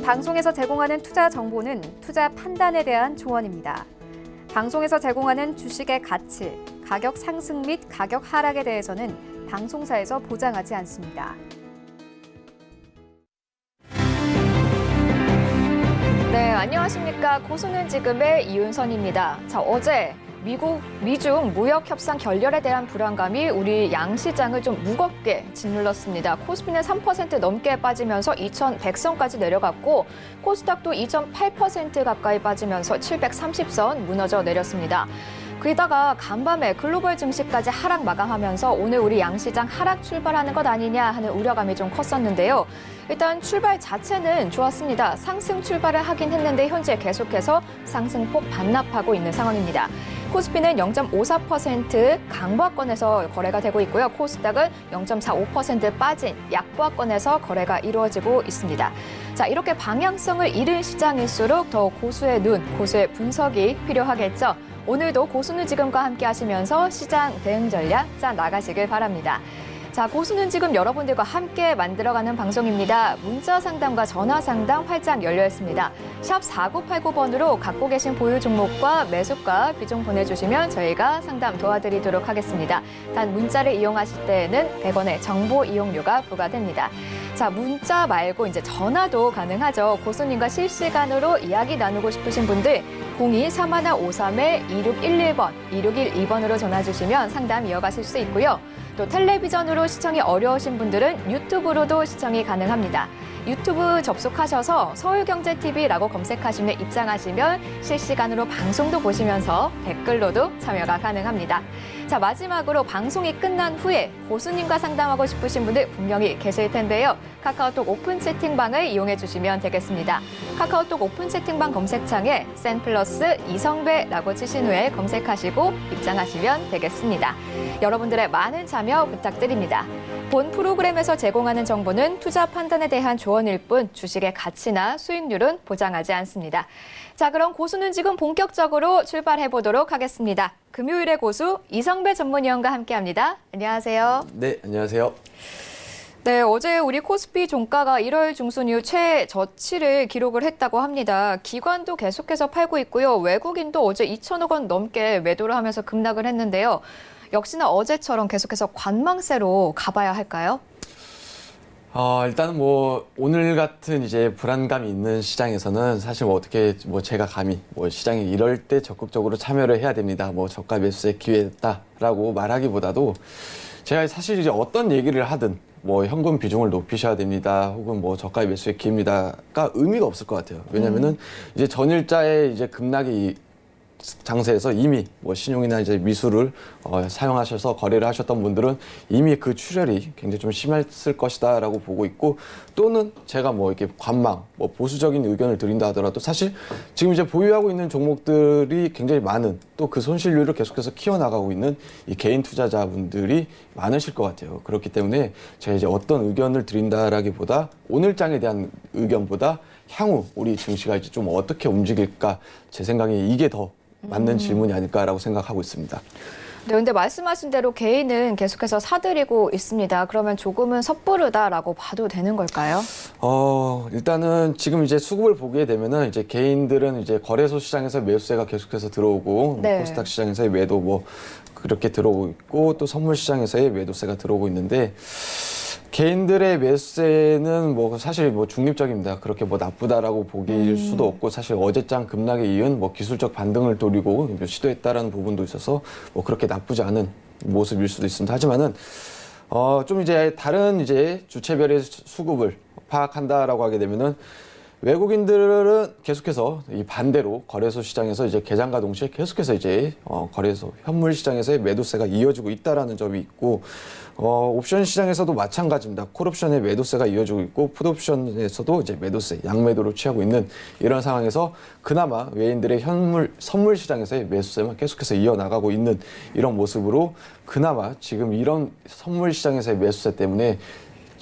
방송에서 제공하는 투자 정보는 투자 판단에 대한 조언입니다. 방송에서 제공하는 주식의 가치, 가격 상승 및 가격 하락에 대해서는 방송사에서 보장하지 않습니다. 네, 안녕하십니까. 고수는 지금의 이윤선입니다. 자, 어제 미중 무역 협상 결렬에 대한 불안감이 우리 양시장을 좀 무겁게 짓눌렀습니다. 코스피는 3% 넘게 빠지면서 2,100선까지 내려갔고 코스닥도 2.8% 가까이 빠지면서 730선 무너져 내렸습니다. 게다가 간밤에 글로벌 증시까지 하락 마감하면서 오늘 우리 양시장 하락 출발하는 것 아니냐 하는 우려감이 좀 컸었는데요. 일단 출발 자체는 좋았습니다. 상승 출발을 하긴 했는데 현재 계속해서 상승폭 반납하고 있는 상황입니다. 코스피는 0.54% 강보합권에서 거래가 되고 있고요. 코스닥은 0.45% 빠진 약보합권에서 거래가 이루어지고 있습니다. 자, 이렇게 방향성을 잃은 시장일수록 더 고수의 눈, 고수의 분석이 필요하겠죠. 오늘도 고수는 지금과 함께 하시면서 시장 대응 전략 짜 나가시길 바랍니다. 자, 고수는 지금 여러분들과 함께 만들어가는 방송입니다. 문자 상담과 전화 상담 활짝 열려 있습니다. 샵 4989번으로 갖고 계신 보유 종목과 매수가 비중 보내주시면 저희가 상담 도와드리도록 하겠습니다. 단 문자를 이용하실 때에는 100원의 정보 이용료가 부과됩니다. 자, 문자 말고 이제 전화도 가능하죠. 고수님과 실시간으로 이야기 나누고 싶으신 분들 02-3153-2611번, 2612번으로 전화 주시면 상담 이어가실 수 있고요. 또 텔레비전으로 시청이 어려우신 분들은 유튜브로도 시청이 가능합니다. 유튜브 접속하셔서 서울경제TV라고 검색하시면 입장하시면 실시간으로 방송도 보시면서 댓글로도 참여가 가능합니다. 자, 마지막으로 방송이 끝난 후에 고수님과 상담하고 싶으신 분들 분명히 계실 텐데요. 카카오톡 오픈 채팅방을 이용해 주시면 되겠습니다. 카카오톡 오픈 채팅방 검색창에 센플러스 이성배라고 치신 후에 검색하시고 입장하시면 되겠습니다. 여러분들의 많은 참여 부탁드립니다. 본 프로그램에서 제공하는 정보는 투자 판단에 대한 조언일 뿐 주식의 가치나 수익률은 보장하지 않습니다. 자, 그럼 고수는 지금 본격적으로 출발해 보도록 하겠습니다. 금요일의 고수 이성배 전문위원과 함께합니다. 안녕하세요. 네, 안녕하세요. 네, 어제 우리 코스피 종가가 1월 중순 이후 최저치를 기록을 했다고 합니다. 기관도 계속해서 팔고 있고요. 외국인도 어제 2천억 원 넘게 매도를 하면서 급락을 했는데요. 역시나 어제처럼 계속해서 관망세로 가봐야 할까요? 일단은 오늘 같은 이제 불안감이 있는 시장에서는 사실 어떻게 제가 감히 시장이 이럴 때 적극적으로 참여를 해야 됩니다. 저가 매수의 기회다라고 말하기보다도 제가 사실 이제 어떤 얘기를 하든 현금 비중을 높이셔야 됩니다. 혹은 저가 매수의 기회입니다가 의미가 없을 것 같아요. 왜냐면은 이제 전일자의 이제 급락이 장세에서 이미 신용이나 이제 미수를 사용하셔서 거래를 하셨던 분들은 이미 그 출혈이 굉장히 좀 심했을 것이다라고 보고 있고, 또는 제가 이렇게 관망, 보수적인 의견을 드린다 하더라도 사실 지금 이제 보유하고 있는 종목들이 굉장히 많은, 또 그 손실률을 계속해서 키워나가고 있는 이 개인 투자자분들이 많으실 것 같아요. 그렇기 때문에 제가 이제 어떤 의견을 드린다라기보다 오늘장에 대한 의견보다 향후 우리 증시가 이제 좀 어떻게 움직일까, 제 생각에 이게 더 맞는 질문이 아닐까라고 생각하고 있습니다. 네, 근데 말씀하신 대로 개인은 계속해서 사들이고 있습니다. 그러면 조금은 섣부르다라고 봐도 되는 걸까요? 일단은 지금 이제 수급을 보게 되면은 이제 개인들은 이제 거래소 시장에서 매수세가 계속해서 들어오고, 네. 코스닥 시장에서의 매도 그렇게 들어오고 있고, 또 선물 시장에서의 매도세가 들어오고 있는데, 개인들의 매수세는 사실 중립적입니다. 그렇게 나쁘다라고 보길 수도 없고, 사실 어제장 급락에 이은 기술적 반등을 노리고 시도했다라는 부분도 있어서 그렇게 나쁘지 않은 모습일 수도 있습니다. 하지만은 좀 이제 다른 이제 주체별의 수급을 파악한다라고 하게 되면은 외국인들은 계속해서 이 반대로 거래소 시장에서 이제 개장과 동시에 계속해서 이제 거래소 현물 시장에서의 매도세가 이어지고 있다라는 점이 있고, 옵션 시장에서도 마찬가지입니다. 콜옵션의 매도세가 이어지고 있고, 풋옵션에서도 이제 매도세, 양매도를 취하고 있는 이런 상황에서 그나마 외인들의 선물 시장에서의 매수세만 계속해서 이어나가고 있는 이런 모습으로, 그나마 지금 이런 선물 시장에서의 매수세 때문에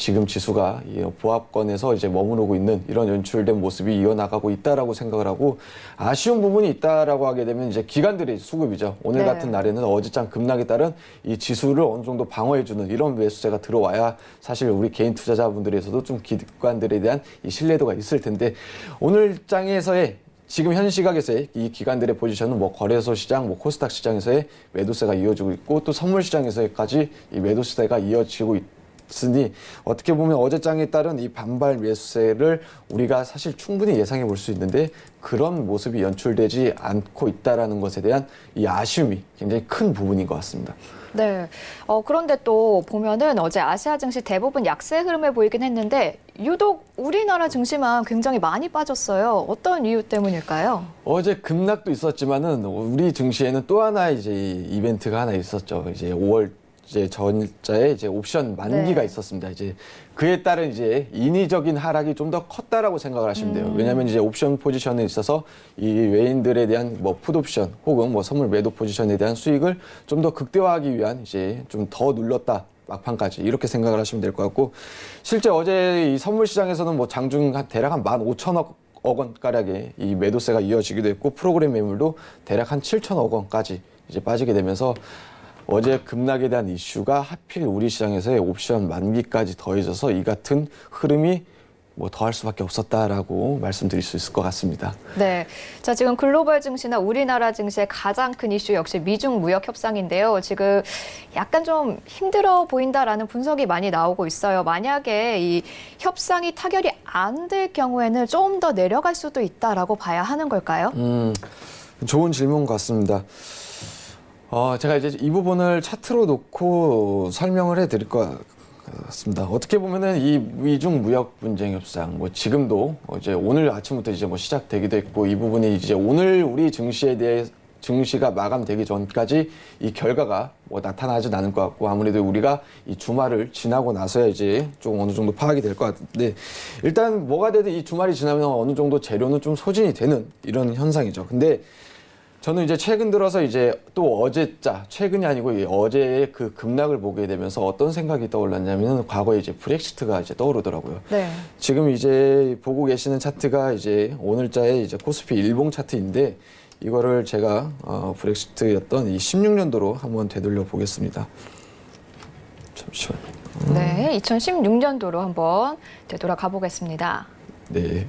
지금 지수가 이 보합권에서 이제 머무르고 있는 이런 연출된 모습이 이어나가고 있다라고 생각을 하고 아쉬운 부분이 있다라고 하게 되면 이제 기관들의 수급이죠. 오늘 네. 같은 날에는 어제장 급락에 따른 이 지수를 어느 정도 방어해주는 이런 매수세가 들어와야 사실 우리 개인 투자자분들에서도 좀 기관들에 대한 이 신뢰도가 있을 텐데 오늘 장에서의 지금 현 시각에서의 이 기관들의 포지션은 뭐 거래소 시장, 뭐 코스닥 시장에서의 매도세가 이어지고 있고 또 선물 시장에서까지 이 매도세가 이어지고 있으니 어떻게 보면 어제장에 따른 이 반발 매수세를 우리가 사실 충분히 예상해 볼 수 있는데 그런 모습이 연출되지 않고 있다라는 것에 대한 이 아쉬움이 굉장히 큰 부분인 것 같습니다. 네. 그런데 또 보면은 어제 아시아 증시 대부분 약세 흐름을 보이긴 했는데 유독 우리나라 증시만 굉장히 많이 빠졌어요. 어떤 이유 때문일까요? 어제 급락도 있었지만은 우리 증시에는 또 하나 이제 이벤트가 하나 있었죠. 이제 5월 이제 전자에 이제 옵션 만기가 네. 있었습니다. 이제 그에 따른 이제 인위적인 하락이 좀 더 컸다라고 생각을 하시면 돼요. 왜냐하면 이제 옵션 포지션에 있어서 이 외인들에 대한 뭐 풋옵션 혹은 뭐 선물 매도 포지션에 대한 수익을 좀 더 극대화하기 위한 이제 좀 더 눌렀다. 막판까지 이렇게 생각을 하시면 될 것 같고 실제 어제 이 선물 시장에서는 뭐 장중 한 대략 한 15,000억 원 가량의 이 매도세가 이어지기도 했고 프로그램 매물도 대략 한 7천억 원까지 이제 빠지게 되면서 어제 급락에 대한 이슈가 하필 우리 시장에서의 옵션 만기까지 더해져서 이 같은 흐름이 뭐 더할 수밖에 없었다라고 말씀드릴 수 있을 것 같습니다. 네. 자, 지금 글로벌 증시나 우리나라 증시의 가장 큰 이슈 역시 미중 무역 협상인데요. 지금 약간 좀 힘들어 보인다라는 분석이 많이 나오고 있어요. 만약에 이 협상이 타결이 안 될 경우에는 좀 더 내려갈 수도 있다라고 봐야 하는 걸까요? 좋은 질문 같습니다. 제가 이제 이 부분을 차트로 놓고 설명을 해드릴 것 같습니다. 어떻게 보면은 이 미중 무역 분쟁 협상, 뭐 지금도 이제 오늘 아침부터 이제 뭐 시작되기도 했고 이 부분이 이제 오늘 우리 증시에 대해 증시가 마감되기 전까지 이 결과가 뭐 나타나진 않을 것 같고 아무래도 우리가 이 주말을 지나고 나서야 이제 좀 어느 정도 파악이 될 것 같은데 일단 뭐가 되든 이 주말이 지나면 어느 정도 재료는 좀 소진이 되는 이런 현상이죠. 근데 저는 이제 최근 들어서 이제 또 어제자, 최근이 아니고 어제의 그 급락을 보게 되면서 어떤 생각이 떠올랐냐면 과거에 이제 브렉시트가 이제 떠오르더라고요. 네. 지금 이제 보고 계시는 차트가 이제 오늘자의 이제 코스피 일봉 차트인데 이거를 제가 브렉시트였던 이 16년도로 한번 되돌려 보겠습니다. 잠시만요. 네. 2016년도로 한번 되돌아가 보겠습니다. 네.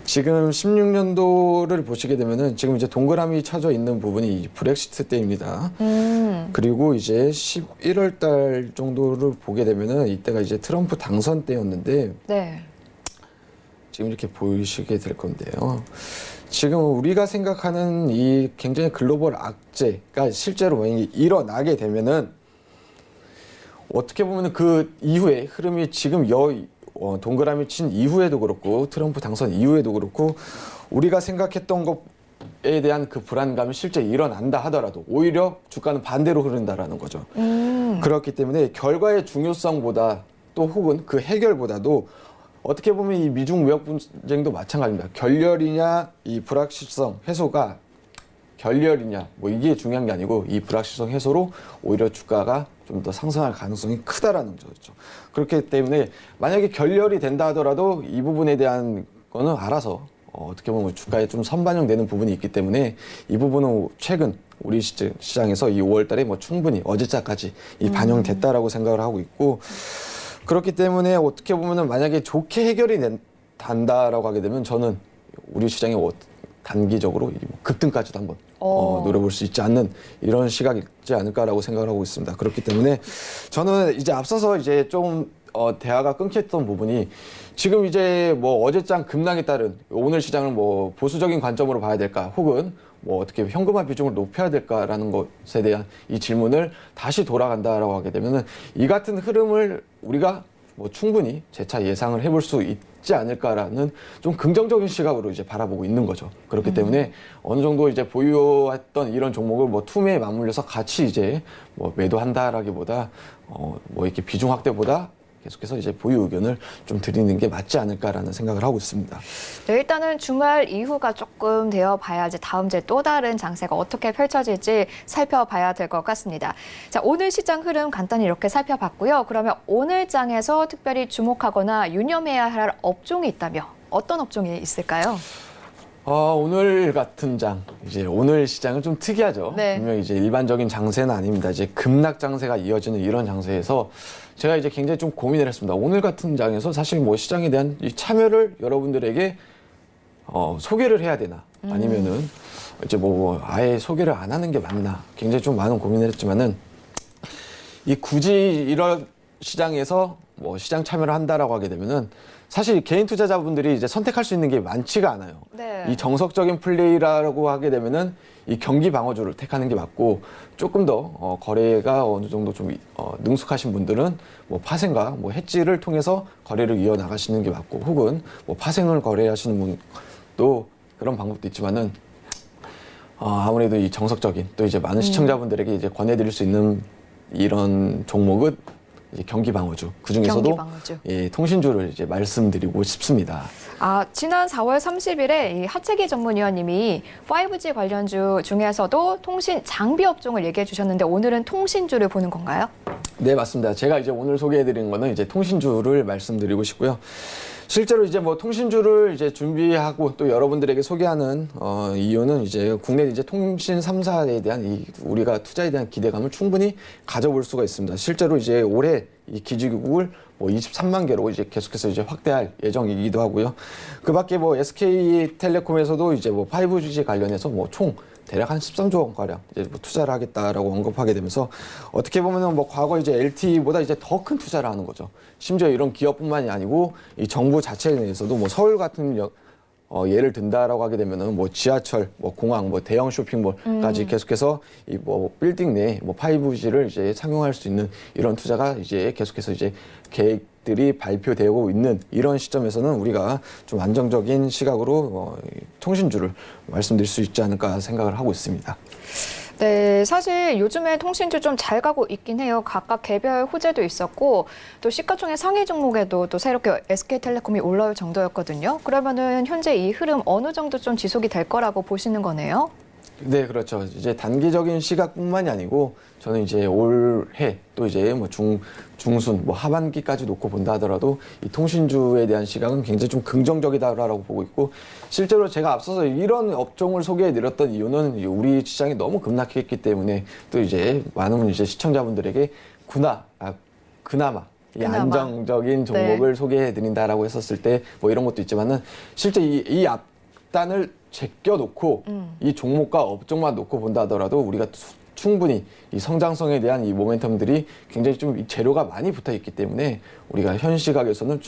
지금 16년도를 보시게 되면은 지금 이제 동그라미 쳐져 있는 부분이 이 브렉시트 때입니다. 그리고 이제 11월 달 정도를 보게 되면은 이때가 이제 트럼프 당선 때였는데 네. 지금 이렇게 보이시게 될 건데요. 지금 우리가 생각하는 이 굉장히 글로벌 악재가 실제로 만약에 일어나게 되면은 어떻게 보면은 그 이후에 흐름이 지금 동그라미 친 이후에도 그렇고 트럼프 당선 이후에도 그렇고 우리가 생각했던 것에 대한 그 불안감이 실제 일어난다 하더라도 오히려 주가는 반대로 흐른다라는 거죠. 그렇기 때문에 결과의 중요성보다 또 혹은 그 해결보다도 어떻게 보면 이 미중 무역 분쟁도 마찬가지입니다. 결렬이냐 이 불확실성 해소가 결렬이냐 뭐 이게 중요한 게 아니고 이 불확실성 해소로 오히려 주가가 좀 더 상승할 가능성이 크다라는 거죠. 그렇기 때문에 만약에 결렬이 된다 하더라도 이 부분에 대한 거는 알아서 어떻게 보면 주가에 좀 선반영되는 부분이 있기 때문에 이 부분은 최근 우리 시장에서 이 5월 달에 뭐 충분히 어제자까지 이 반영됐다라고 생각을 하고 있고 그렇기 때문에 어떻게 보면은 만약에 좋게 해결이 된다라고 하게 되면 저는 우리 시장에 단기적으로 급등까지도 한번 노려볼 수 있지 않는 이런 시각이 있지 않을까라고 생각을 하고 있습니다. 그렇기 때문에 저는 이제 앞서서 이제 좀 대화가 끊겼던 부분이 지금 이제 뭐 어제장 급락에 따른 오늘 시장을 뭐 보수적인 관점으로 봐야 될까 혹은 뭐 어떻게 현금화 비중을 높여야 될까라는 것에 대한 이 질문을 다시 돌아간다라고 하게 되면은 이 같은 흐름을 우리가 뭐 충분히 재차 예상을 해볼 수 있지 않을까라는 좀 긍정적인 시각으로 이제 바라보고 있는 거죠. 그렇기 때문에 어느 정도 이제 보유했던 이런 종목을 뭐 투매에 맞물려서 같이 이제 뭐 매도한다라기보다 뭐 이렇게 비중 확대보다 계속해서 이제 보유 의견을 좀 드리는 게 맞지 않을까라는 생각을 하고 있습니다. 네, 일단은 주말 이후가 조금 되어 봐야지 다음 주에 또 다른 장세가 어떻게 펼쳐질지 살펴봐야 될 것 같습니다. 자, 오늘 시장 흐름 간단히 이렇게 살펴봤고요. 그러면 오늘 장에서 특별히 주목하거나 유념해야 할 업종이 있다면 어떤 업종이 있을까요? 오늘 같은 장, 이제 오늘 시장은 좀 특이하죠. 네. 분명히 이제 일반적인 장세는 아닙니다. 이제 급락 장세가 이어지는 이런 장세에서 제가 이제 굉장히 좀 고민을 했습니다. 오늘 같은 장에서 사실 뭐 시장에 대한 이 참여를 여러분들에게 소개를 해야 되나, 아니면은 이제 뭐 아예 소개를 안 하는 게 맞나, 굉장히 좀 많은 고민을 했지만은 굳이 이런 시장에서 뭐 시장 참여를 한다라고 하게 되면은 사실 개인 투자자분들이 이제 선택할 수 있는 게 많지가 않아요. 네. 이 정석적인 플레이라고 하게 되면은 이 경기 방어주를 택하는 게 맞고, 조금 더 거래가 어느 정도 좀 능숙하신 분들은 뭐 파생과 뭐 해지를 통해서 거래를 이어 나가시는 게 맞고, 혹은 뭐 파생을 거래하시는 분도 그런 방법도 있지만은 아무래도 이 정석적인 또 이제 많은 시청자분들에게 이제 권해드릴 수 있는 이런 종목은 이제 경기 방어주, 그 중에서도 경기 방어주. 예, 통신주를 이제 말씀드리고 싶습니다. 지난 4월 30일에 이 하채기 전문위원님이 5G 관련주 중에서도 통신 장비 업종을 얘기해 주셨는데 오늘은 통신주를 보는 건가요? 네, 맞습니다. 제가 이제 오늘 소개해드리는 거는 이제 통신주를 말씀드리고 싶고요. 실제로 이제 뭐 통신주를 이제 준비하고 또 여러분들에게 소개하는 이유는 이제 국내 이제 통신 3사에 대한 우리가 투자에 대한 기대감을 충분히 가져볼 수가 있습니다. 실제로 이제 올해 이 기지국을 뭐 23만 개로 이제 계속해서 이제 확대할 예정이기도 하고요. 그 밖에 뭐 SK텔레콤에서도 이제 뭐 5G 관련해서 뭐 총 대략 한 13조 원 가량 이제 뭐 투자를 하겠다라고 언급하게 되면서, 어떻게 보면은 뭐 과거 이제 LTE보다 이제 더 큰 투자를 하는 거죠. 심지어 이런 기업뿐만이 아니고 이 정부 자체 내에서도 뭐 서울 같은 예를 든다라고 하게 되면은 뭐 지하철, 뭐 공항, 뭐 대형 쇼핑몰까지 계속해서 이 뭐 빌딩 내에 뭐 5G를 이제 상용할 수 있는 이런 투자가 이제 계속해서 이제 계획들이 발표되고 있는 이런 시점에서는 우리가 좀 안정적인 시각으로 통신주를 말씀드릴 수 있지 않을까 생각을 하고 있습니다. 네, 사실 요즘에 통신주 좀 잘 가고 있긴 해요. 각각 개별 호재도 있었고 또 시가총액 상위 종목에도 또 새롭게 SK텔레콤이 올라올 정도였거든요. 그러면은 현재 이 흐름 어느 정도 좀 지속이 될 거라고 보시는 거네요? 네, 그렇죠. 이제 단기적인 시각뿐만이 아니고 저는 이제 올해 또 이제 뭐 중순, 뭐 하반기까지 놓고 본다 하더라도 이 통신주에 대한 시각은 굉장히 좀 긍정적이다라고 보고 있고, 실제로 제가 앞서서 이런 업종을 소개해 드렸던 이유는 우리 시장이 너무 급락했기 때문에 또 이제 많은 이제 시청자분들에게 그나마 이 안정적인 종목을 소개해 드린다라고 했었을 때 뭐 이런 것도 있지만은, 실제 이 앞단을 제껴놓고 이 종목과 업종만 놓고 본다 하더라도 우리가 충분히 이 성장성에 대한 이 모멘텀들이 굉장히 좀 재료가 많이 붙어 있기 때문에 우리가 현 시각에서는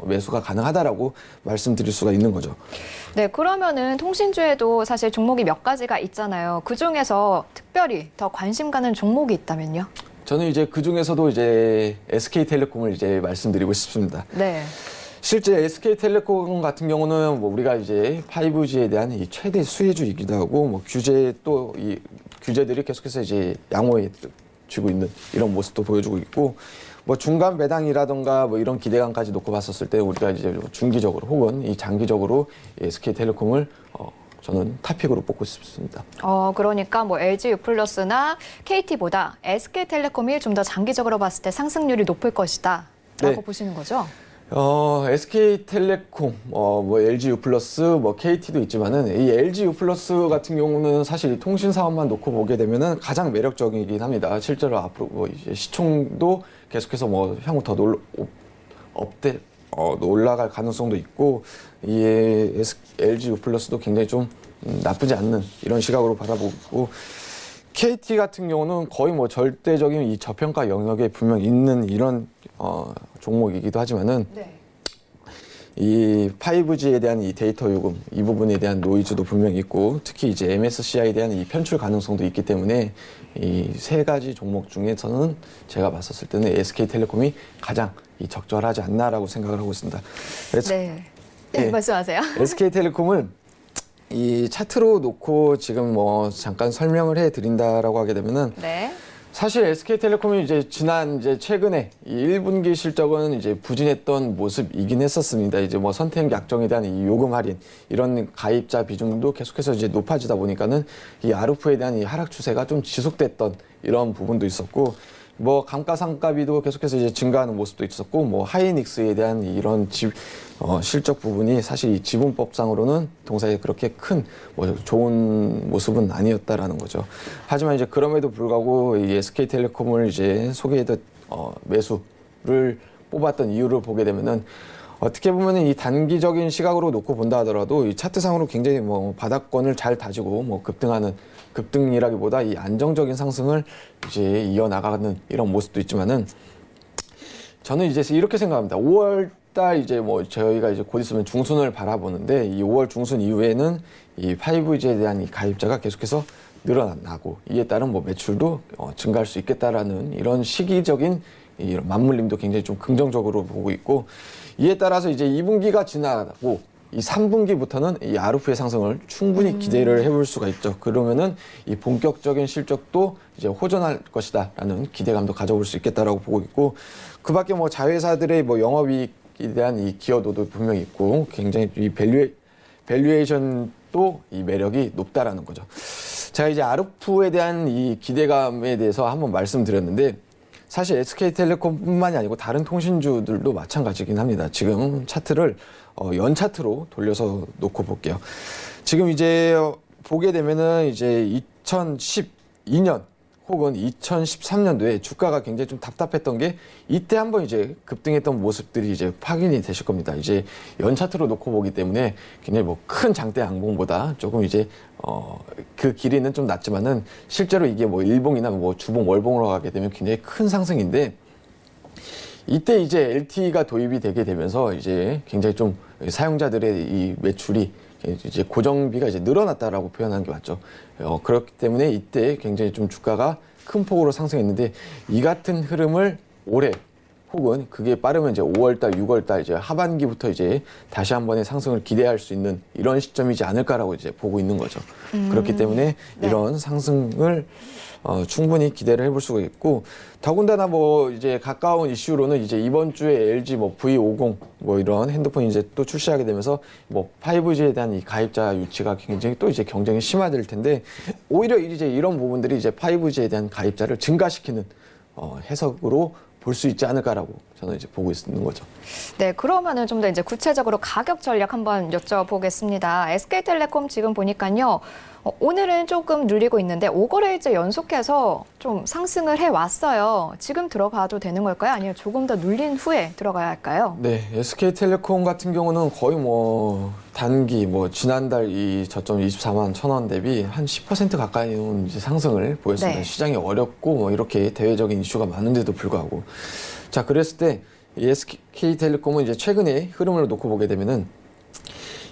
매수가 가능하다라고 말씀드릴 수가 있는 거죠. 네, 그러면은 통신주에도 사실 종목이 몇 가지가 있잖아요. 그 중에서 특별히 더 관심 가는 종목이 있다면요? 저는 이제 그 중에서도 이제 SK텔레콤을 이제 말씀드리고 싶습니다. 네. 실제 SK텔레콤 같은 경우는 뭐 우리가 이제 5G에 대한 이 최대 수혜주이기도 하고, 뭐 이 규제들이 계속해서 이제 양호해지고 있는 이런 모습도 보여주고 있고, 뭐 중간 배당이라던가 뭐 이런 기대감까지 놓고 봤었을 때 우리가 이제 중기적으로 혹은 이 장기적으로 SK텔레콤을 저는 탑픽으로 뽑고 싶습니다. 그러니까 뭐 LG U+나 KT보다 SK텔레콤이 좀 더 장기적으로 봤을 때 상승률이 높을 것이다 라고 네. 보시는 거죠? SK텔레콤, 뭐 LG U+, 뭐 KT도 있지만은 이 LG U+ 같은 경우는 사실 이 통신 사업만 놓고 보게 되면은 가장 매력적이긴 합니다. 실제로 앞으로 뭐 이제 시총도 계속해서 뭐 향후 더 올라갈 가능성도 있고, 이 LG U+도 굉장히 좀 나쁘지 않는 이런 시각으로 바라보고, KT 같은 경우는 거의 뭐 절대적인 이 저평가 영역에 분명 있는 이런 종목이기도 하지만은, 네. 이 5G에 대한 이 데이터 요금 이 부분에 대한 노이즈도 분명히 있고, 특히 이제 MSCI에 대한 이 편출 가능성도 있기 때문에 이 세 가지 종목 중에서는 제가 봤었을 때는 SK텔레콤이 가장 이 적절하지 않나라고 생각을 하고 있습니다. 네. 네. 말씀하세요. SK텔레콤을 이 차트로 놓고 지금 뭐 잠깐 설명을 해 드린다라고 하게 되면은, 네. 사실 SK텔레콤이 이제 지난 이제 최근에 이 1분기 실적은 이제 부진했던 모습이긴 했었습니다. 이제 뭐 선택 약정에 대한 이 요금 할인 이런 가입자 비중도 계속해서 이제 높아지다 보니까는 이 아르푸에 대한 이 하락 추세가 좀 지속됐던 이런 부분도 있었고, 뭐 감가상각비도 계속해서 이제 증가하는 모습도 있었고, 뭐 하이닉스에 대한 이런 실적 부분이 사실 이 지분법상으로는 동사에 그렇게 큰 뭐 좋은 모습은 아니었다라는 거죠. 하지만 이제 그럼에도 불구하고 이 SK텔레콤을 이제 소개했던 매수를 뽑았던 이유를 보게 되면은, 어떻게 보면은 이 단기적인 시각으로 놓고 본다 하더라도 이 차트상으로 굉장히 뭐 바닥권을 잘 다지고 뭐 급등이라기보다 이 안정적인 상승을 이제 이어나가는 이런 모습도 있지만은, 저는 이제 이렇게 생각합니다. 5월 달 이제 뭐 저희가 이제 곧 있으면 중순을 바라보는데, 이 5월 중순 이후에는 이 5G에 대한 이 가입자가 계속해서 늘어나고, 이에 따른 뭐 매출도 증가할 수 있겠다라는 이런 시기적인 이런 맞물림도 굉장히 좀 긍정적으로 보고 있고, 이에 따라서 이제 2분기가 지나고 이 3분기부터는 이 아르푸의 상승을 충분히 기대를 해볼 수가 있죠. 그러면은 이 본격적인 실적도 이제 호전할 것이다라는 기대감도 가져볼 수 있겠다라고 보고 있고, 그밖에 뭐 자회사들의 뭐 영업이익에 대한 이 기여도도 분명히 있고, 굉장히 이 밸류에이션도 이 매력이 높다라는 거죠. 제가 이제 아르푸에 대한 이 기대감에 대해서 한번 말씀드렸는데, 사실 SK텔레콤뿐만이 아니고 다른 통신주들도 마찬가지긴 합니다. 지금 차트를 연 차트로 돌려서 놓고 볼게요. 지금 이제 보게 되면은 이제 2012년 혹은 2013년도에 주가가 굉장히 좀 답답했던 게, 이때 한번 이제 급등했던 모습들이 이제 확인이 되실 겁니다. 이제 연 차트로 놓고 보기 때문에 굉장히 뭐 큰 장대 양봉보다 조금 이제 그 길이는 좀 낮지만은, 실제로 이게 뭐 일봉이나 뭐 주봉 월봉으로 가게 되면 굉장히 큰 상승인데, 이때 이제 LTE가 도입이 되게 되면서 이제 굉장히 좀 사용자들의 이 매출이 이제 고정비가 이제 늘어났다라고 표현한 게 맞죠. 그렇기 때문에 이때 굉장히 좀 주가가 큰 폭으로 상승했는데, 이 같은 흐름을 올해 혹은 그게 빠르면 이제 5월달, 6월달 이제 하반기부터 이제 다시 한 번의 상승을 기대할 수 있는 이런 시점이지 않을까라고 이제 보고 있는 거죠. 그렇기 때문에 네. 이런 상승을 충분히 기대를 해볼 수가 있고, 더군다나 뭐 이제 가까운 이슈로는 이제 이번 주에 LG 뭐 V50 뭐 이런 핸드폰이 이제 또 출시하게 되면서 뭐 5G에 대한 이 가입자 유치가 굉장히 또 이제 경쟁이 심화될 텐데, 오히려 이제 이런 부분들이 이제 5G에 대한 가입자를 증가시키는 해석으로 볼 수 있지 않을까라고 저는 이제 보고 있는 거죠. 네, 그러면은 좀 더 이제 구체적으로 가격 전략 한번 여쭤보겠습니다. SK텔레콤 지금 보니까요, 오늘은 조금 눌리고 있는데 5거래일째 연속해서 좀 상승을 해왔어요. 지금 들어가도 되는 걸까요? 아니면 조금 더 눌린 후에 들어가야 할까요? 네, SK텔레콤 같은 경우는 거의 뭐 단기 뭐 지난달 이 저점 24만 1,000원 대비 한 10% 가까이 이제 상승을 보였습니다. 네. 시장이 어렵고 뭐 이렇게 대외적인 이슈가 많은데도 불구하고, 자 그랬을 때 이 SK텔레콤은 이제 최근의 흐름을 놓고 보게 되면은,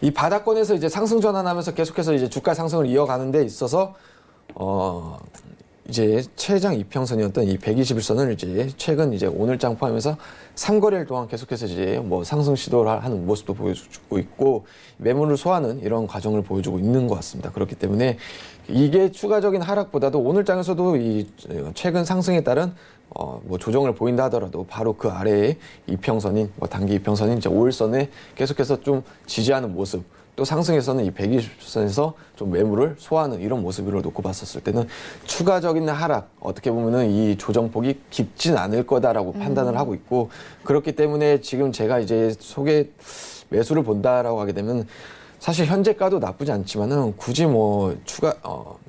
이 바닥권에서 이제 상승 전환하면서 계속해서 이제 주가 상승을 이어가는 데 있어서 이제 최장 이평선이었던 이 121선을 이제 최근 이제 오늘장 포함해서 3거래일 동안 계속해서 이제 뭐 상승 시도를 하는 모습도 보여주고 있고, 매물을 소화하는 이런 과정을 보여주고 있는 것 같습니다. 그렇기 때문에 이게 추가적인 하락보다도 오늘장에서도 이 최근 상승에 따른 뭐 조정을 보인다 하더라도 바로 그 아래에 이평선인 뭐 단기 이평선인 이제 5일선에 계속해서 좀 지지하는 모습, 또 상승에서는 이 120선에서 좀 매물을 소화하는 이런 모습으로 놓고 봤었을 때는 추가적인 하락, 어떻게 보면은 이 조정폭이 깊진 않을 거다라고 판단을 하고 있고, 그렇기 때문에 지금 제가 이제 매수를 본다라고 하게 되면, 사실 현재가도 나쁘지 않지만은 굳이 뭐 추가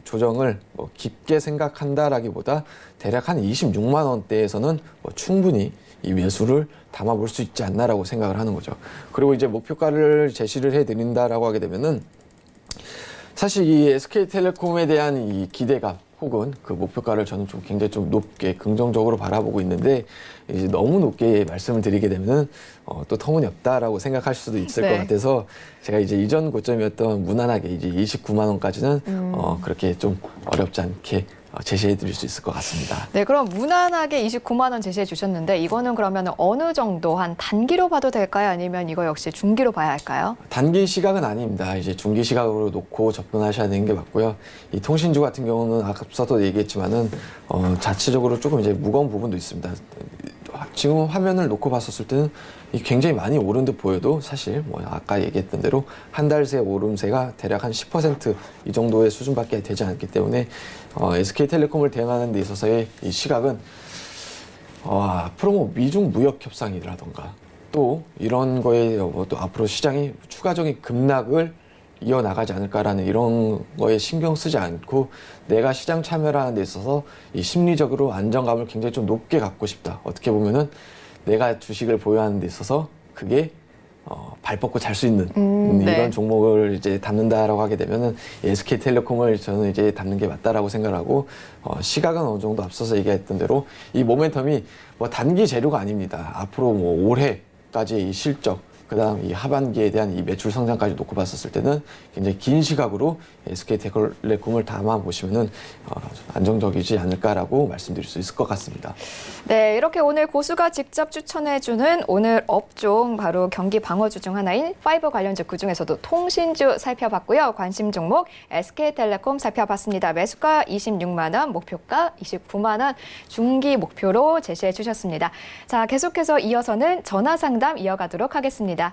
조정을 뭐 깊게 생각한다라기보다 대략 한 26만 원대에서는 뭐 충분히 이 매수를 담아볼 수 있지 않나라고 생각을 하는 거죠. 그리고 이제 목표가를 제시를 해드린다라고 하게 되면은, 사실 이 SK텔레콤에 대한 이 기대감 혹은 그 목표가를 저는 좀 굉장히 좀 높게 긍정적으로 바라보고 있는데, 이제 너무 높게 말씀을 드리게 되면은 또 터무니없다라고 생각할 수도 있을 네. 것 같아서, 제가 이제 이전 고점이었던 무난하게 이제 29만 원까지는 그렇게 좀 어렵지 않게 제시해 드릴 수 있을 것 같습니다. 네, 그럼 무난하게 29만 원 제시해 주셨는데 이거는 그러면 어느 정도 한 단기로 봐도 될까요? 아니면 이거 역시 중기로 봐야 할까요? 단기 시각은 아닙니다. 이제 중기 시각으로 놓고 접근하셔야 되는 게 맞고요. 이 통신주 같은 경우는 앞서도 얘기했지만은 자체적으로 조금 이제 무거운 부분도 있습니다. 지금 화면을 놓고 봤었을 때는 굉장히 많이 오른 듯 보여도 사실 뭐 아까 얘기했던 대로 한 달 새 오름세가 대략 한 10%이 정도의 수준밖에 되지 않기 때문에 SK텔레콤을 대응하는 데 있어서의 이 시각은 앞으로 뭐 미중 무역 협상이라던가 또 이런 거에 또 앞으로 시장이 추가적인 급락을 이어나가지 않을까라는 이런 거에 신경 쓰지 않고 내가 시장 참여를 하는 데 있어서 이 심리적으로 안정감을 굉장히 좀 높게 갖고 싶다. 어떻게 보면은 내가 주식을 보유하는 데 있어서 그게 발 뻗고 잘 수 있는 이런 네. 종목을 이제 담는다라고 하게 되면은 SK텔레콤을 저는 이제 담는 게 맞다라고 생각하고 시각은 어느 정도 앞서서 얘기했던 대로 이 모멘텀이 뭐 단기 재료가 아닙니다. 앞으로 뭐 올해까지의 이 실적 그다음 이 하반기에 대한 이 매출 성장까지 놓고 봤었을 때는 굉장히 긴 시각으로 SK텔레콤을 담아 보시면은 안정적이지 않을까라고 말씀드릴 수 있을 것 같습니다. 네, 이렇게 오늘 고수가 직접 추천해주는 오늘 업종 바로 경기 방어주 중 하나인 파이버 관련주 그중에서도 통신주 살펴봤고요. 관심 종목 SK텔레콤 살펴봤습니다. 매수가 26만 원, 목표가 29만 원, 중기 목표로 제시해 주셨습니다. 자, 계속해서 이어서는 전화 상담 이어가도록 하겠습니다.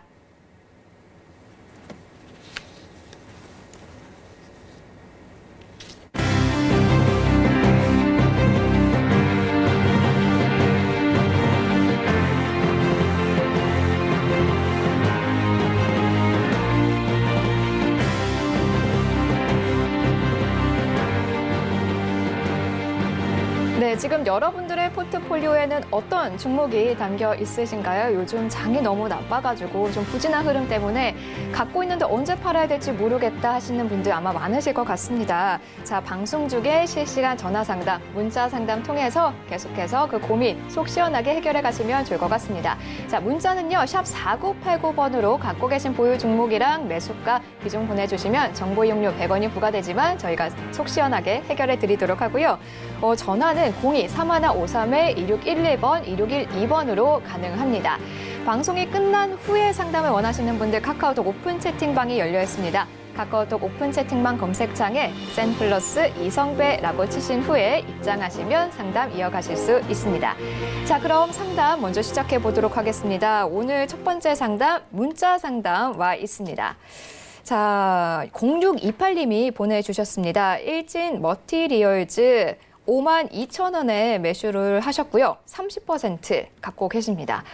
네, 지금 여러분들의 포트폴리오에는 어떤 종목이 담겨 있으신가요? 요즘 장이 너무 나빠가지고 좀 부진한 흐름 때문에 갖고 있는데 언제 팔아야 될지 모르겠다 하시는 분들 아마 많으실 것 같습니다. 자, 방송 중에 실시간 전화 상담, 문자 상담 통해서 계속해서 그 고민 속 시원하게 해결해 가시면 좋을 것 같습니다. 자, 문자는요, 샵 4989번으로 갖고 계신 보유 종목이랑 매수가 비중 보내주시면 정보 이용료 100원이 부과되지만 저희가 속 시원하게 해결해 드리도록 하고요. 전화는 02-3153-2611번, 2612번으로 가능합니다. 방송이 끝난 후에 상담을 원하시는 분들 카카오톡 오픈 채팅방이 열려 있습니다. 카카오톡 오픈 채팅방 검색창에 센플러스 이성배라고 치신 후에 입장하시면 상담 이어가실 수 있습니다. 자, 그럼 상담 먼저 시작해 보도록 하겠습니다. 오늘 첫 번째 상담, 문자 상담 와 있습니다. 자, 0628님이 보내주셨습니다. 일진 머티리얼즈 52,000원에 매수를 하셨고요. 30% 갖고 계십니다.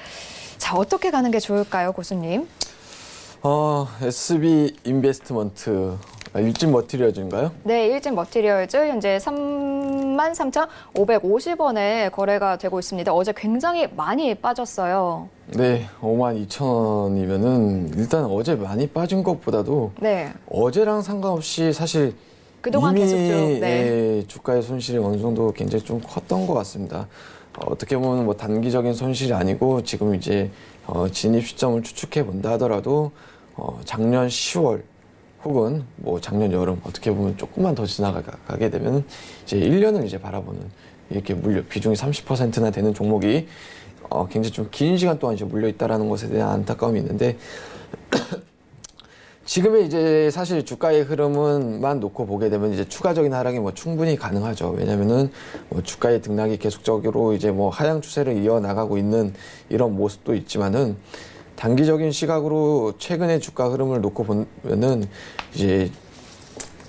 자, 어떻게 가는 게 좋을까요, 고수님? SB 인베스트먼트 일진 머티리얼즈인가요? 네, 일진 머티리얼즈 현재 33,550원에 거래가 되고 있습니다. 어제 굉장히 많이 빠졌어요. 네, 52,000원이면은 일단 어제 많이 빠진 것보다도 네, 어제랑 상관없이 사실 그동안 이미 계속 쭉, 네. 주가의 손실이 어느 정도 굉장히 좀 컸던 것 같습니다. 어떻게 보면 뭐 단기적인 손실이 아니고 지금 이제 진입 시점을 추측해 본다 하더라도 작년 10월 혹은 뭐 작년 여름 어떻게 보면 조금만 더 지나가게 되면 이제 1년을 이제 바라보는 이렇게 물려 비중이 30%나 되는 종목이 굉장히 좀 긴 시간 동안 이제 물려 있다라는 것에 대한 안타까움이 있는데 지금의 이제 사실 주가의 흐름은만 놓고 보게 되면 이제 추가적인 하락이 뭐 충분히 가능하죠. 왜냐면은 뭐 주가의 등락이 계속적으로 이제 뭐 하향 추세를 이어나가고 있는 이런 모습도 있지만은 단기적인 시각으로 최근의 주가 흐름을 놓고 보면은 이제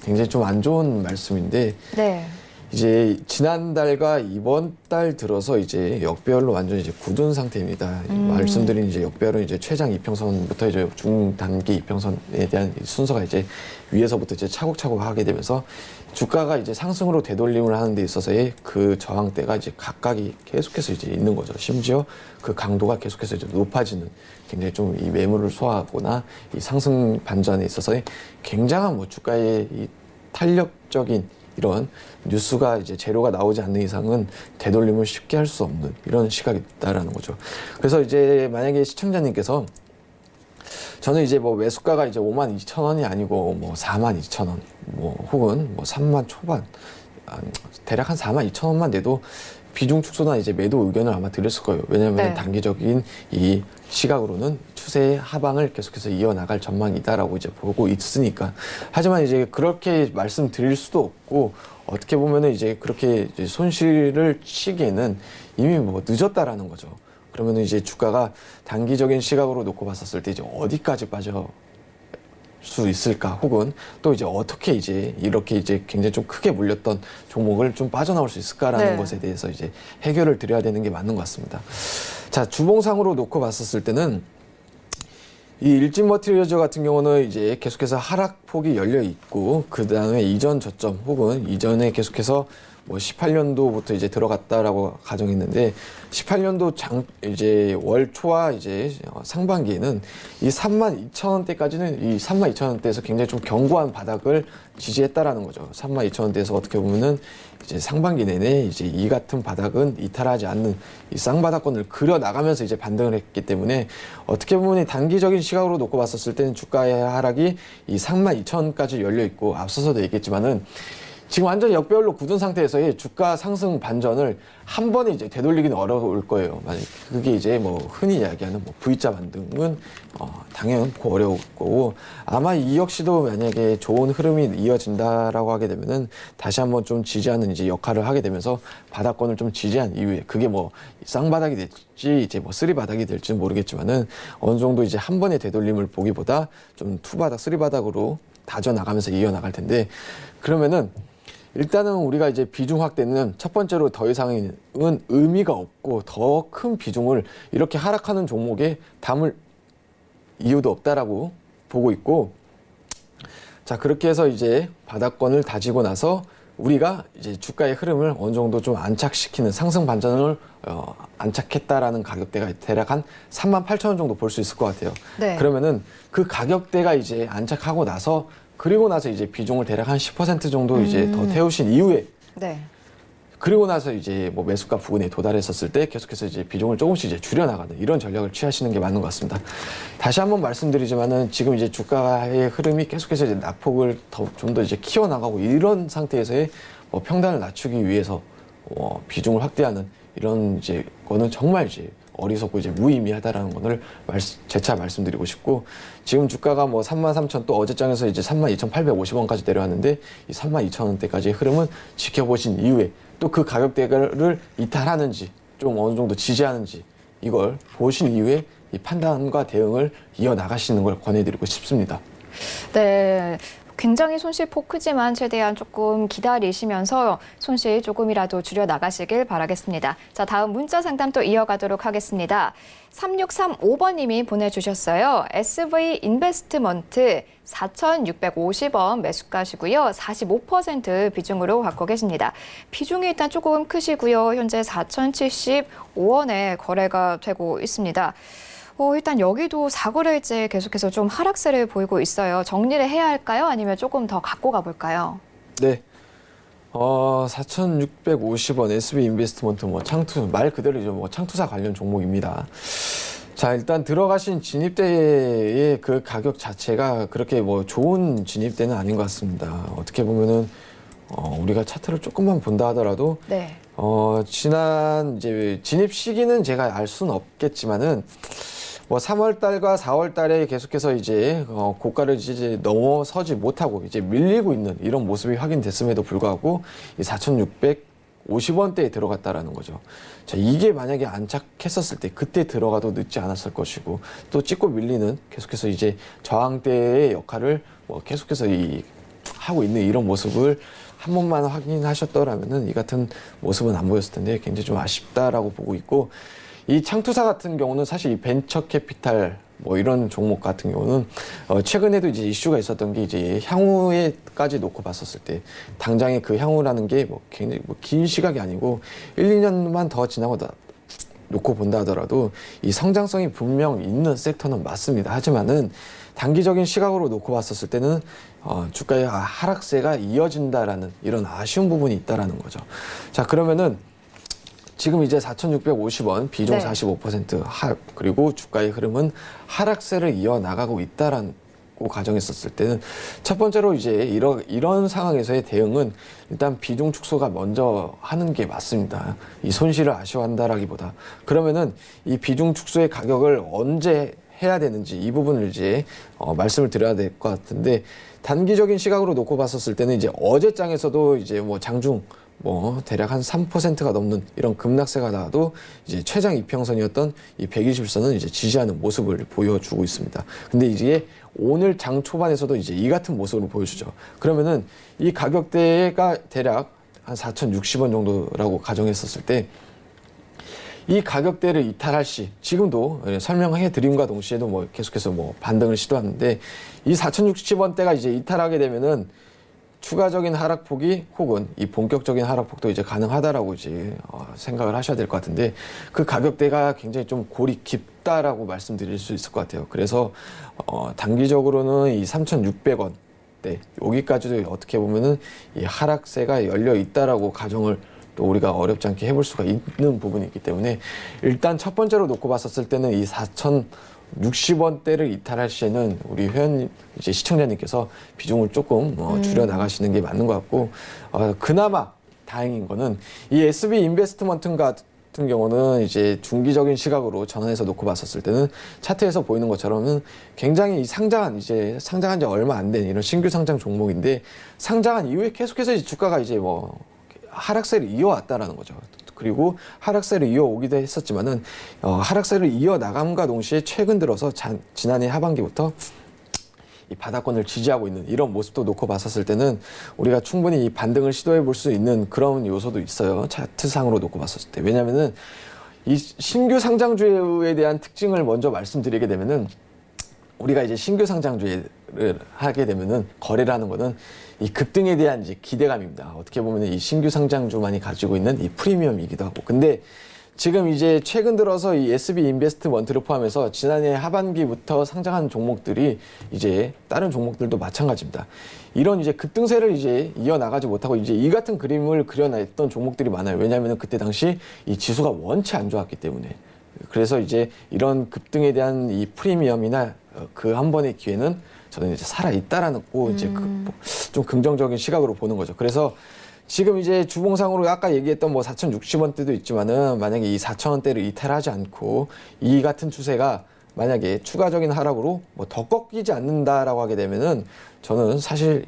굉장히 좀 안 좋은 말씀인데 네. 이제 지난달과 이번 달 들어서 이제 역배열로 완전 이제 굳은 상태입니다. 말씀드린 이제 역배열은 이제 최장 이평선부터 이제 중단기 이평선에 대한 순서가 이제 위에서부터 이제 차곡차곡 하게 되면서 주가가 이제 상승으로 되돌림을 하는 데 있어서의 그 저항대가 이제 각각이 계속해서 이제 있는 거죠. 심지어 그 강도가 계속해서 이제 높아지는 굉장히 좀 이 매물을 소화하거나 이 상승 반전에 있어서의 굉장한 뭐 주가의 이 탄력적인 이런 뉴스가 이제 재료가 나오지 않는 이상은 되돌림을 쉽게 할 수 없는 이런 시각이 있다라는 거죠. 그래서 이제 만약에 시청자님께서 저는 이제 뭐 매수가가 이제 52,000원이 아니고 뭐 42,000원 뭐 혹은 뭐 3만 초반 대략 한 42,000원만 내도 비중 축소나 이제 매도 의견을 아마 드렸을 거예요. 왜냐하면 네. 단기적인 이 시각으로는 추세의 하방을 계속해서 이어나갈 전망이다라고 이제 보고 있으니까. 하지만 이제 그렇게 말씀드릴 수도 없고, 어떻게 보면은 이제 그렇게 이제 손실을 치기에는 이미 뭐 늦었다라는 거죠. 그러면은 이제 주가가 단기적인 시각으로 놓고 봤었을 때 이제 어디까지 빠져 수 있을까, 혹은 또 이제 어떻게 이제 이렇게 이제 굉장히 좀 크게 물렸던 종목을 좀 빠져나올 수 있을까라는 네. 것에 대해서 이제 해결을 드려야 되는 게 맞는 것 같습니다. 자, 주봉상으로 놓고 봤었을 때는 이 일진 머티리얼즈 같은 경우는 이제 계속해서 하락폭이 열려 있고, 그 다음에 이전 저점 혹은 이전에 계속해서 뭐 18년도부터 이제 들어갔다라고 가정했는데, 18년도 이제 월 초와 이제 상반기에는 이 32,000원대까지는 이 32,000원대에서 굉장히 좀 견고한 바닥을 지지했다라는 거죠. 32,000원대에서 어떻게 보면은 이제 상반기 내내 이제 이 같은 바닥은 이탈하지 않는 이 쌍바닥권을 그려 나가면서 이제 반등을 했기 때문에, 어떻게 보면 단기적인 시각으로 놓고 봤었을 때는 주가의 하락이 이 32,000원까지 열려 있고, 앞서서도 얘기했지만은 지금 완전 역배열로 굳은 상태에서의 주가 상승 반전을 한 번에 이제 되돌리기는 어려울 거예요. 만약 그게 이제 뭐 흔히 이야기하는 뭐 V자 반등은 당연 어려울 거고, 아마 이 역시도 만약에 좋은 흐름이 이어진다라고 하게 되면은 다시 한번 좀 지지하는 이제 역할을 하게 되면서 바닥권을 좀 지지한 이후에, 그게 뭐 쌍바닥이 될지 이제 뭐 쓰리바닥이 될지는 모르겠지만은 어느 정도 이제 한 번의 되돌림을 보기보다 좀 투바닥, 쓰리바닥으로 다져 나가면서 이어나갈 텐데, 그러면은 일단은 우리가 이제 비중 확대는 첫 번째로 더 이상은 의미가 없고, 더 큰 비중을 이렇게 하락하는 종목에 담을 이유도 없다라고 보고 있고, 자, 그렇게 해서 이제 바닥권을 다지고 나서 우리가 이제 주가의 흐름을 어느 정도 좀 안착시키는 상승 반전을 안착했다라는 가격대가 대략 한 38,000원 정도 볼 수 있을 것 같아요. 네. 그러면은 그 가격대가 이제 안착하고 나서, 그리고 나서 이제 비중을 대략 한 10% 정도 이제 더 태우신 이후에, 네. 그리고 나서 이제 뭐 매수가 부근에 도달했었을 때 계속해서 이제 비중을 조금씩 이제 줄여나가는 이런 전략을 취하시는 게 맞는 것 같습니다. 다시 한번 말씀드리지만은 지금 이제 주가의 흐름이 계속해서 이제 낙폭을 좀 더 이제 키워나가고, 이런 상태에서의 뭐 평단을 낮추기 위해서 비중을 확대하는 이런 이제 거는 정말 이제 어리석고 이제 무의미하다라는 것을 재차 말씀드리고 싶고, 지금 주가가 뭐 33,000, 또 어제장에서 이제 32,850원까지 내려왔는데, 이 32,000원대까지의 흐름은 지켜보신 이후에 또 그 가격대를 이탈하는지 좀 어느 정도 지지하는지 이걸 보신 이후에 이 판단과 대응을 이어나가시는 걸 권해드리고 싶습니다. 네. 굉장히 손실폭 크지만 최대한 조금 기다리시면서 손실 조금이라도 줄여 나가시길 바라겠습니다. 자, 다음 문자 상담 또 이어가도록 하겠습니다. 3635번님이 보내주셨어요. SV 인베스트먼트 4,650원 매수가시고요. 45% 비중으로 갖고 계십니다. 비중이 일단 조금 크시고요. 현재 4,075원에 거래가 되고 있습니다. 일단 여기도 4거래일째 계속해서 좀 하락세를 보이고 있어요. 정리를 해야 할까요? 아니면 조금 더 갖고 가볼까요? 네. 4,650원 SB 인베스트먼트 뭐 말 그대로 이제 뭐 창투사 관련 종목입니다. 자, 일단 들어가신 진입대의 그 가격 자체가 그렇게 뭐 좋은 진입대는 아닌 것 같습니다. 어떻게 보면은 우리가 차트를 조금만 본다 하더라도 네. 지난 이제 진입 시기는 제가 알 수는 없겠지만은 뭐 3월 달과 4월 달에 계속해서 이제 고가를 이제 넘어서지 못하고 이제 밀리고 있는 이런 모습이 확인됐음에도 불구하고 이 4,650원대에 들어갔다라는 거죠. 자, 이게 만약에 안착했었을 때 그때 들어가도 늦지 않았을 것이고, 또 찍고 밀리는 계속해서 이제 저항대의 역할을 뭐 계속해서 하고 있는 이런 모습을 한 번만 확인하셨더라면은 이 같은 모습은 안 보였을 텐데 굉장히 좀 아쉽다라고 보고 있고, 이 창투사 같은 경우는 사실 이 벤처 캐피탈 뭐 이런 종목 같은 경우는 최근에도 이제 이슈가 있었던 게 이제 향후에까지 놓고 봤었을 때 당장에 그 향후라는 게 뭐 굉장히 뭐 긴 시각이 아니고 1, 2년만 더 지나고 놓고 본다 하더라도 이 성장성이 분명 있는 섹터는 맞습니다. 하지만은 단기적인 시각으로 놓고 봤었을 때는 주가의 하락세가 이어진다라는 이런 아쉬운 부분이 있다라는 거죠. 자, 그러면은 지금 이제 4,650원 비중 네. 45% 그리고 주가의 흐름은 하락세를 이어나가고 있다라는 있고 가정했었을 때는 첫 번째로 이제 이런 상황에서의 대응은 일단 비중 축소가 먼저 하는 게 맞습니다. 이 손실을 아쉬워한다라기보다 그러면은 이 비중 축소의 가격을 언제 해야 되는지 이 부분을 이제 말씀을 드려야 될 것 같은데 단기적인 시각으로 놓고 봤었을 때는 이제 어제 장에서도 이제 뭐 장중 뭐 대략 한 3%가 넘는 이런 급락세가 나와도 이제 최장 이평선이었던 이 120선은 이제 지지하는 모습을 보여주고 있습니다. 근데 이제 오늘 장 초반에서도 이제 이 같은 모습을 보여주죠. 그러면은 이 가격대가 대략 한 4,060원 정도라고 가정했었을 때 이 가격대를 이탈할 시 지금도 설명해 드림과 동시에도 뭐 계속해서 뭐 반등을 시도하는데 이 4,060원대가 이제 이탈하게 되면은 추가적인 하락폭이 혹은 이 본격적인 하락폭도 이제 가능하다라고 이제 생각을 하셔야 될 것 같은데 그 가격대가 굉장히 좀 골이 깊다라고 말씀드릴 수 있을 것 같아요. 그래서 단기적으로는 이 3,600원대 여기까지도 어떻게 보면은 이 하락세가 열려 있다라고 가정을 또 우리가 어렵지 않게 해볼 수가 있는 부분이 있기 때문에 일단 첫 번째로 놓고 봤었을 때는 이 4,060원대를 이탈할 시에는 우리 회원 이제 시청자님께서 비중을 조금 줄여 나가시는 게 맞는 것 같고 그나마 다행인 거는 이 SB 인베스트먼트 같은 경우는 이제 중기적인 시각으로 전환해서 놓고 봤었을 때는 차트에서 보이는 것처럼은 굉장히 상장한 지 얼마 안 된 이런 신규 상장 종목인데 상장한 이후에 계속해서 이제 주가가 이제 뭐 하락세를 이어왔다라는 거죠. 그리고 하락세를 이어오기도 했었지만은 하락세를 이어나감과 동시에 최근 들어서 지난해 하반기부터 이 바닥권을 지지하고 있는 이런 모습도 놓고 봤었을 때는 우리가 충분히 이 반등을 시도해 볼 수 있는 그런 요소도 있어요. 차트상으로 놓고 봤었을 때. 왜냐면은 이 신규 상장주에 대한 특징을 먼저 말씀드리게 되면은 우리가 이제 신규 상장주를 하게 되면은 거래라는 거는 이 급등에 대한 이제 기대감입니다. 어떻게 보면 이 신규 상장주만이 가지고 있는 이 프리미엄이기도 하고. 근데 지금 이제 최근 들어서 이 SB 인베스트먼트를 포함해서 지난해 하반기부터 상장한 종목들이 이제 다른 종목들도 마찬가지입니다. 이런 이제 급등세를 이제 이어나가지 못하고 이제 이 같은 그림을 그려냈던 종목들이 많아요. 왜냐하면 그때 당시 이 지수가 원치 안 좋았기 때문에. 그래서 이제 이런 급등에 대한 이 프리미엄이나 그 한 번의 기회는 저는 이제 살아 있다라는 거 이제 좀 긍정적인 시각으로 보는 거죠. 그래서 지금 이제 주봉상으로 아까 얘기했던 뭐 4,060원대도 있지만은 만약에 이 4,000원대를 이탈하지 않고 이 같은 추세가 만약에 추가적인 하락으로 뭐 더 꺾이지 않는다라고 하게 되면은 저는 사실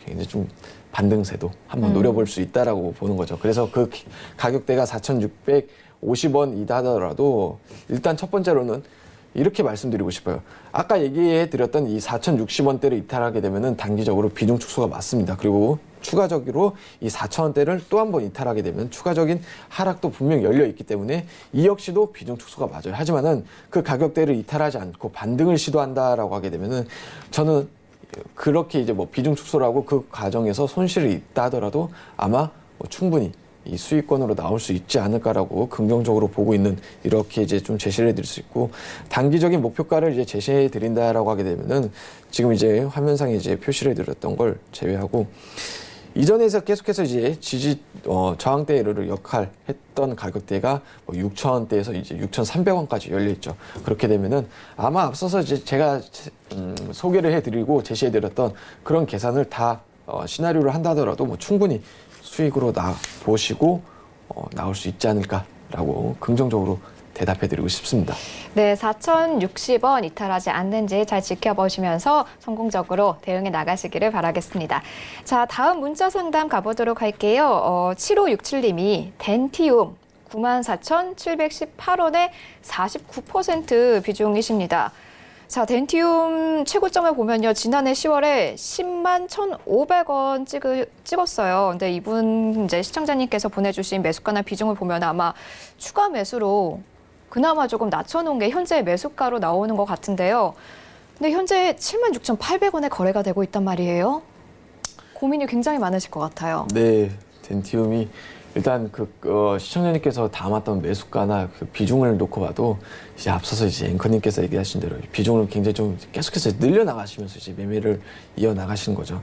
굉장히 좀 반등세도 한번 노려볼 수 있다라고 보는 거죠. 그래서 그 가격대가 4,650원이다 하더라도 일단 첫 번째로는 이렇게 말씀드리고 싶어요. 아까 얘기해 드렸던 이 4,060원대를 이탈하게 되면은 단기적으로 비중 축소가 맞습니다. 그리고 추가적으로 이 4,000원대를 또 한 번 이탈하게 되면 추가적인 하락도 분명히 열려 있기 때문에 이 역시도 비중 축소가 맞아요. 하지만은 그 가격대를 이탈하지 않고 반등을 시도한다라고 하게 되면은 저는 그렇게 이제 뭐 비중 축소를 하고 그 과정에서 손실이 있다 하더라도 아마 뭐 충분히 이 수익권으로 나올 수 있지 않을까라고 긍정적으로 보고 있는 이렇게 이제 좀 제시를 해드릴 수 있고 단기적인 목표가를 이제 제시해 드린다라고 하게 되면은 지금 이제 화면상에 이제 표시를 해드렸던 걸 제외하고 이전에서 계속해서 이제 저항대를 역할했던 가격대가 뭐 6,000원대에서 이제 6,300원까지 열려 있죠. 그렇게 되면은 아마 앞서서 이제 제가 소개를 해드리고 제시해드렸던 그런 계산을 다 시나리오를 한다 하더라도 뭐 충분히 수익으로 보시고 나올 수 있지 않을까라고 긍정적으로 대답해드리고 싶습니다. 네, 4,060원 이탈하지 않는지 잘 지켜보시면서 성공적으로 대응해 나가시기를 바라겠습니다. 자, 다음 문자 상담 가보도록 할게요. 7567님이 덴티움 94,718원에 49% 비중이십니다. 자, 덴티움 최고점을 보면요. 지난해 10월에 10만 1,500원 찍었어요. 근데 이분 이제 시청자님께서 보내주신 매수가나 비중을 보면 아마 추가 매수로 그나마 조금 낮춰놓은 게 현재 매수가로 나오는 것 같은데요. 근데 현재 76,800원에 거래가 되고 있단 말이에요. 고민이 굉장히 많으실 것 같아요. 네, 덴티움이 일단 시청자님께서 담았던 매수가나 그 비중을 놓고 봐도 이제 앞서서 이제 앵커님께서 얘기하신 대로 비중을 굉장히 좀 계속해서 늘려나가시면서 이제 매매를 이어나가시는 거죠.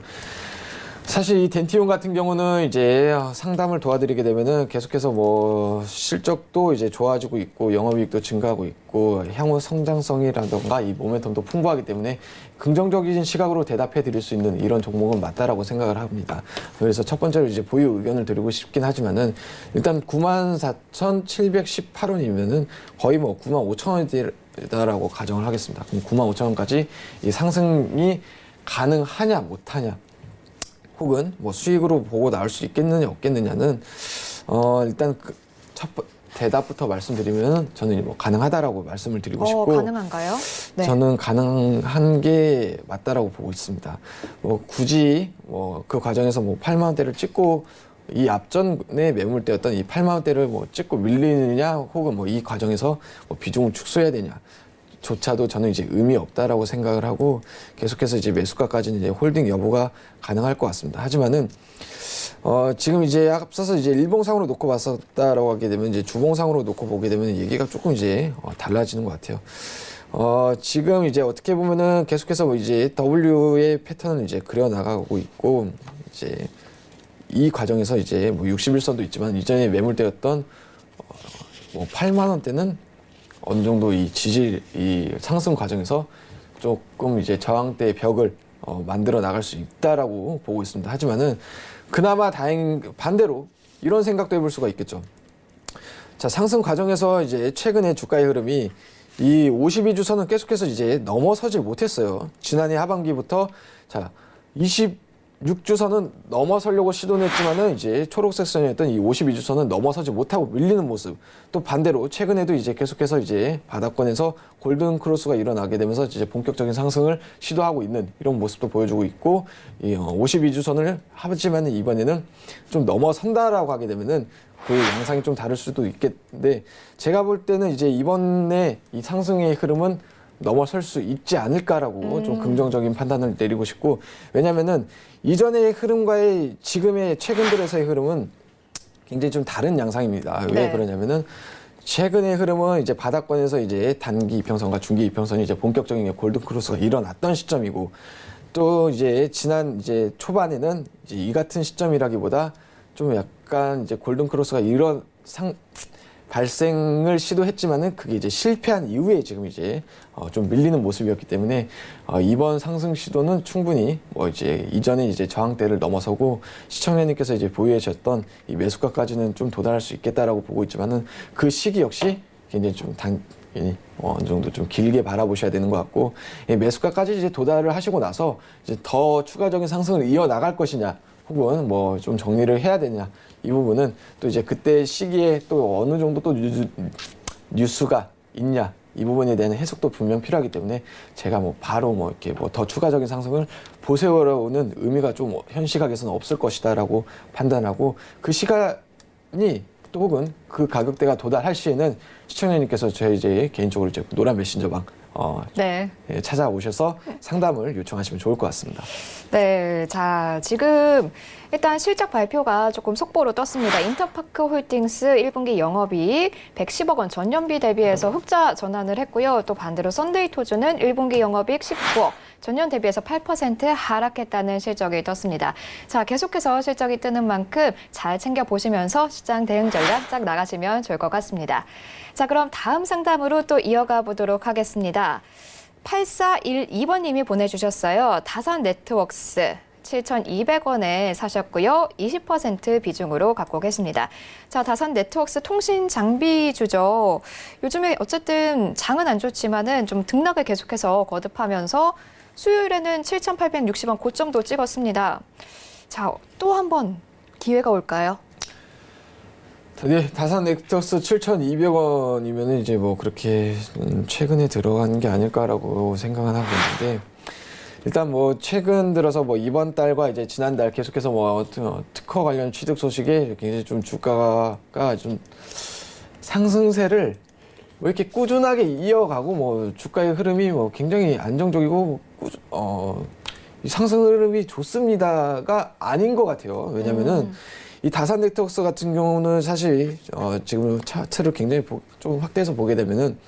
사실 이 덴티온 같은 경우는 이제 상담을 도와드리게 되면은 계속해서 뭐 실적도 이제 좋아지고 있고 영업이익도 증가하고 있고 향후 성장성이라던가 이 모멘텀도 풍부하기 때문에 긍정적인 시각으로 대답해 드릴 수 있는 이런 종목은 맞다라고 생각을 합니다. 그래서 첫 번째로 이제 보유 의견을 드리고 싶긴 하지만은 일단 94,718원이면은 거의 뭐 95,000원대라고 가정을 하겠습니다. 그럼 95,000원까지 이 상승이 가능하냐 못하냐 혹은 뭐 수익으로 보고 나올 수 있겠느냐 없겠느냐는 일단 첫 대답부터 말씀드리면 저는 뭐 가능하다라고 말씀을 드리고 싶고 가능한가요? 네. 저는 가능한 게 맞다라고 보고 있습니다. 뭐 굳이 뭐 그 과정에서 뭐 8만 원대를 찍고 이 앞전에 매물대였던 이 8만 원대를 뭐 찍고 밀리느냐 혹은 뭐 이 과정에서 뭐 비중을 축소해야 되냐 조차도 저는 이제 의미 없다라고 생각을 하고 계속해서 이제 매수가까지는 이제 홀딩 여부가 가능할 것 같습니다. 하지만은 지금 이제 앞서서 이제 일봉상으로 놓고 봤었다라고 하게 되면 이제 주봉상으로 놓고 보게 되면 얘기가 조금 이제 달라지는 것 같아요. 지금 이제 어떻게 보면은 계속해서 뭐 이제 W의 패턴을 이제 그려 나가고 있고 이제 이 과정에서 이제 뭐 61선도 있지만 이전에 매물대였던 뭐 8만 원대는 어느 정도 이 상승 과정에서 조금 이제 저항대의 벽을 만들어 나갈 수 있다라고 보고 있습니다. 하지만은 그나마 반대로 이런 생각도 해볼 수가 있겠죠. 자, 상승 과정에서 이제 최근에 주가의 흐름이 이 52주선은 계속해서 이제 넘어서질 못했어요. 지난해 하반기부터 자, 26주선은 넘어서려고 시도는 했지만은 이제 초록색 선이었던 이 52주선은 넘어서지 못하고 밀리는 모습. 또 반대로 최근에도 이제 계속해서 이제 바닥권에서 골든 크로스가 일어나게 되면서 이제 본격적인 상승을 시도하고 있는 이런 모습도 보여주고 있고 이 52주선을 하지만 이번에는 좀 넘어선다라고 하게 되면은 그 양상이 좀 다를 수도 있겠는데 제가 볼 때는 이제 이번에 이 상승의 흐름은 넘어설 수 있지 않을까라고 좀 긍정적인 판단을 내리고 싶고 왜냐면은 이전의 흐름과의 지금의 최근 들어서의 흐름은 굉장히 좀 다른 양상입니다. 왜 네. 그러냐면은 최근의 흐름은 이제 바닥권에서 이제 단기 이평선과 중기 이평선이 이제 본격적인 골든 크로스가 일어났던 시점이고 또 이제 지난 이제 초반에는 이제 이 같은 시점이라기보다 좀 약간 이제 골든 크로스가 발생을 시도했지만은 그게 이제 실패한 이후에 지금 이제 좀 밀리는 모습이었기 때문에 이번 상승 시도는 충분히 뭐 이제 이전에 이제 저항대를 넘어서고 시청자님께서 이제 보유해 주셨던 이 매수가까지는 좀 도달할 수 있겠다라고 보고 있지만은 그 시기 역시 굉장히 좀 당연히 어느 정도 좀 길게 바라보셔야 되는 것 같고 매수가까지 이제 도달을 하시고 나서 이제 더 추가적인 상승을 이어 나갈 것이냐 혹은 뭐 좀 정리를 해야 되냐 이 부분은 또 이제 그때 시기에 또 어느 정도 또 뉴스가 있냐 이 부분에 대한 해석도 분명 필요하기 때문에 제가 뭐 바로 뭐 이렇게 뭐 더 추가적인 상승을 보세요라고는 의미가 좀 현 시각에서는 없을 것이다라고 판단하고 그 시간이 또 혹은 그 가격대가 도달할 시에는 시청자님께서 저희 이제 개인적으로 이제 노란 메신저방 네. 찾아오셔서 상담을 요청하시면 좋을 것 같습니다. 네, 자, 지금 일단 실적 발표가 조금 속보로 떴습니다. 인터파크 홀딩스 1분기 영업이익 110억 원 전년비 대비해서 흑자 전환을 했고요. 또 반대로 썬데이토주는 1분기 영업이익 19억, 전년 대비해서 8% 하락했다는 실적이 떴습니다. 자, 계속해서 실적이 뜨는 만큼 잘 챙겨보시면서 시장 대응 전략 짝 나가시면 좋을 것 같습니다. 자, 그럼 다음 상담으로 또 이어가 보도록 하겠습니다. 8412번님이 보내주셨어요. 다산 네트워크스 7,200원에 사셨고요. 20% 비중으로 갖고 계십니다. 자, 다산 네트워크스 통신 장비주죠. 요즘에 어쨌든 장은 안 좋지만은 좀 등락을 계속해서 거듭하면서 수요일에는 7,860원 고점도 찍었습니다. 자, 또 한 번 기회가 올까요? 네, 다산 네트워크스 7,200원이면 이제 뭐 그렇게 최근에 들어간 게 아닐까라고 생각은 하고 있는데 일단 뭐 최근 들어서 뭐 이번 달과 이제 지난달 계속해서 뭐 특허 관련 취득 소식에 굉장히 좀 주가가 좀 상승세를 뭐 이렇게 꾸준하게 이어가고 뭐 주가의 흐름이 뭐 굉장히 안정적이고 이 상승 흐름이 좋습니다가 아닌 것 같아요. 왜냐면은 이 다산 네트워크스 같은 경우는 사실 지금 차트를 굉장히 좀 확대해서 보게 되면은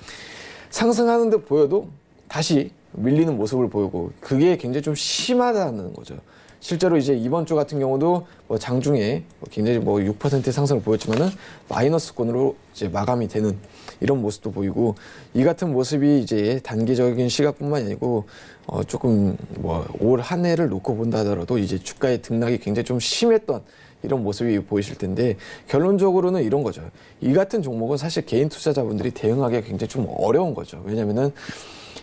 상승하는 듯 보여도 다시 밀리는 모습을 보이고 그게 굉장히 좀 심하다는 거죠. 실제로 이제 이번 주 같은 경우도 뭐 장중에 굉장히 뭐 6% 상승을 보였지만은 마이너스권으로 이제 마감이 되는 이런 모습도 보이고, 이 같은 모습이 이제 단기적인 시각뿐만 아니고 조금 뭐 올 한 해를 놓고 본다 하더라도 이제 주가의 등락이 굉장히 좀 심했던 이런 모습이 보이실 텐데, 결론적으로는 이런 거죠. 이 같은 종목은 사실 개인 투자자분들이 대응하기가 굉장히 좀 어려운 거죠. 왜냐면은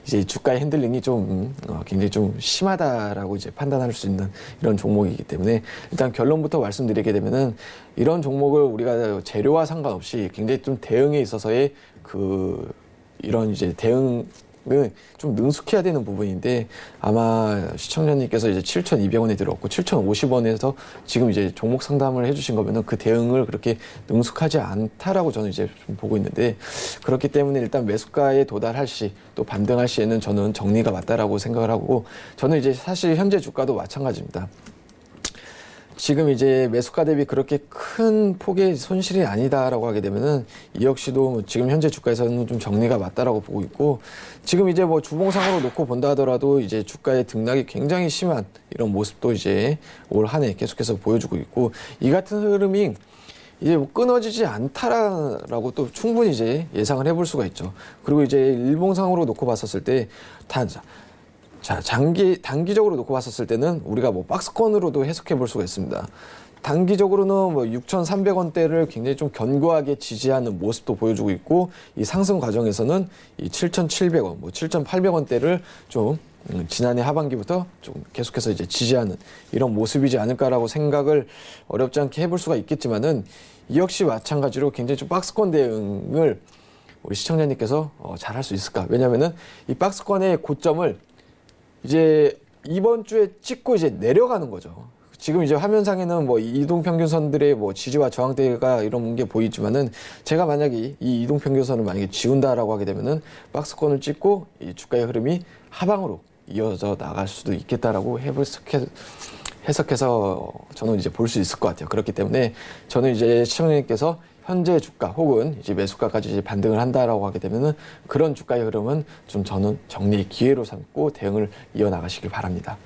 이제 주가의 핸들링이 좀 굉장히 좀 심하다라고 이제 판단할 수 있는 이런 종목이기 때문에, 일단 결론부터 말씀드리게 되면은 이런 종목을 우리가 재료와 상관없이 굉장히 좀 대응에 있어서의 이런 이제 대응을 좀 능숙해야 되는 부분인데, 아마 시청자님께서 이제 7,200원에 들어왔고 7,050원에서 지금 이제 종목 상담을 해주신 거면은 그 대응을 그렇게 능숙하지 않다라고 저는 이제 좀 보고 있는데, 그렇기 때문에 일단 매수가에 도달할 시 또 반등할 시에는 저는 정리가 맞다라고 생각을 하고, 저는 이제 사실 현재 주가도 마찬가지입니다. 지금 이제 매수가 대비 그렇게 큰 폭의 손실이 아니다라고 하게 되면은 이 역시도 지금 현재 주가에서는 좀 정리가 맞다라고 보고 있고, 지금 이제 뭐 주봉상으로 놓고 본다 하더라도 이제 주가의 등락이 굉장히 심한 이런 모습도 이제 올 한 해 계속해서 보여주고 있고, 이 같은 흐름이 이제 뭐 끊어지지 않다라고 또 충분히 이제 예상을 해볼 수가 있죠. 그리고 이제 일봉상으로 놓고 봤었을 때 단기적으로 놓고 봤었을 때는 우리가 뭐 박스권으로도 해석해 볼 수가 있습니다. 단기적으로는 뭐 6,300원대를 굉장히 좀 견고하게 지지하는 모습도 보여주고 있고, 이 상승 과정에서는 이 7,700원, 뭐 7,800원대를 좀 지난해 하반기부터 좀 계속해서 이제 지지하는 이런 모습이지 않을까라고 생각을 어렵지 않게 해볼 수가 있겠지만은, 이 역시 마찬가지로 굉장히 좀 박스권 대응을 우리 시청자님께서 잘 할 수 있을까? 왜냐면은 이 박스권의 고점을 이제 이번 주에 찍고 이제 내려가는 거죠. 지금 이제 화면상에는 뭐 이동평균선들의 뭐 지지와 저항대가 이런 게 보이지만은, 제가 만약에 이 이동평균선을 만약에 지운다라고 하게 되면은 박스권을 찍고 이 주가의 흐름이 하방으로 이어져 나갈 수도 있겠다라고 해석해서 저는 이제 볼 수 있을 것 같아요. 그렇기 때문에 저는 이제 시청자님께서 현재 주가 혹은 이제 매수가까지 이제 반등을 한다라고 하게 되면은 그런 주가의 흐름은 좀 저는 정리의 기회로 삼고 대응을 이어나가시길 바랍니다.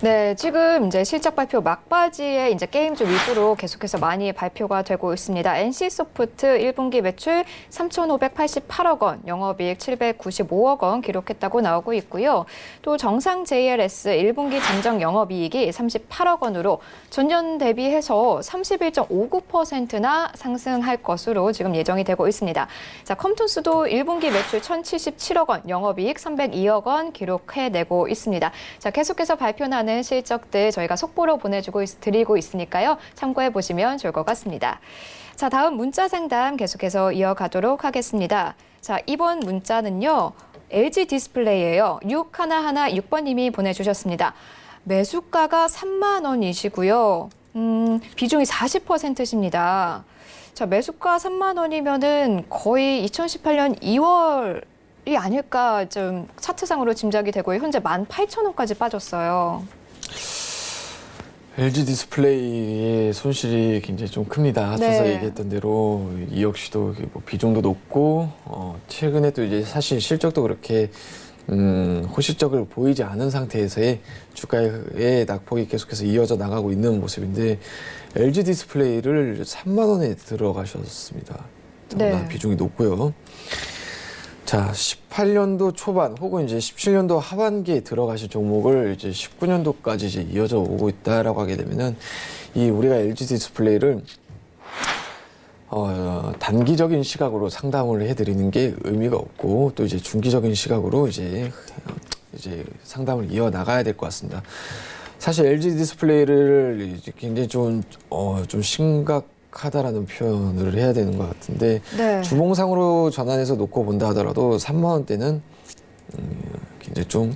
네, 지금 이제 실적 발표 막바지에 이제 게임주 위주로 계속해서 많이 발표가 되고 있습니다. NC소프트 1분기 매출 3,588억 원, 영업이익 795억 원 기록했다고 나오고 있고요. 또 정상 JLS 1분기 잠정 영업이익이 38억 원으로 전년 대비해서 31.59%나 상승할 것으로 지금 예정이 되고 있습니다. 자, 컴투스도 1분기 매출 1,077억 원, 영업이익 302억 원 기록해내고 있습니다. 자, 계속해서 발표나는 실적들 저희가 속보로 드리고 있으니까요. 참고해 보시면 좋을 것 같습니다. 자, 다음 문자 상담 계속해서 이어가도록 하겠습니다. 자, 이번 문자는요. LG 디스플레이예요. 6116번님이 보내주셨습니다. 매수가가 3만 원이시고요. 비중이 40%십니다. 자, 매수가 3만 원이면은 거의 2018년 2월이 아닐까 좀 차트상으로 짐작이 되고요. 현재 18,000원까지 빠졌어요. LG 디스플레이의 손실이 굉장히 좀 큽니다. 앞서서 네. 얘기했던 대로 이 역시도 뭐 비중도 높고, 최근에 또 이제 사실 실적도 그렇게 호실적을 보이지 않은 상태에서의 주가의 낙폭이 계속해서 이어져 나가고 있는 모습인데, LG 디스플레이를 3만 원에 들어가셨습니다. 네. 비중이 높고요. 자, 18년도 초반 혹은 이제 17년도 하반기에 들어가신 종목을 이제 19년도까지 이제 이어져 오고 있다라고 하게 되면은, 이 우리가 LG 디스플레이를 단기적인 시각으로 상담을 해드리는 게 의미가 없고, 또 이제 중기적인 시각으로 이제 상담을 이어 나가야 될 것 같습니다. 사실 LG 디스플레이를 이제 굉장히 좀 심각하다라는 표현을 해야 되는 것 같은데, 네. 주봉상으로 전환해서 놓고 본다 하더라도 3만 원대는 굉장히 좀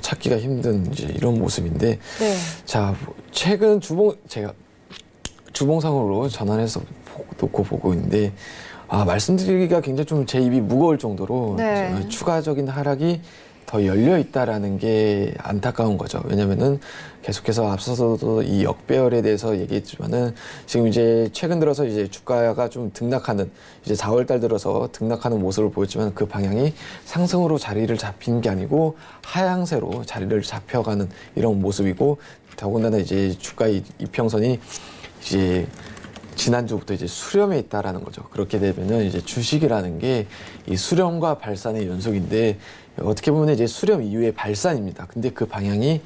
찾기가 힘든 이제 이런 모습인데, 네. 자, 최근 제가 주봉상으로 전환해서 놓고 보고 있는데, 말씀드리기가 굉장히 좀 제 입이 무거울 정도로 네. 추가적인 하락이 더 열려 있다라는 게 안타까운 거죠. 왜냐면은 계속해서 앞서서도 이 역배열에 대해서 얘기했지만은 지금 이제 최근 들어서 이제 주가가 좀 등락하는 이제 4월 달 들어서 등락하는 모습을 보였지만 그 방향이 상승으로 자리를 잡힌 게 아니고 하향세로 자리를 잡혀가는 이런 모습이고 더군다나 이제 주가의 이평선이 이제 지난주부터 이제 수렴에 있다라는 거죠. 그렇게 되면은 이제 주식이라는 게 이 수렴과 발산의 연속인데 어떻게 보면 이제 수렴 이후의 발산입니다. 근데 그 방향이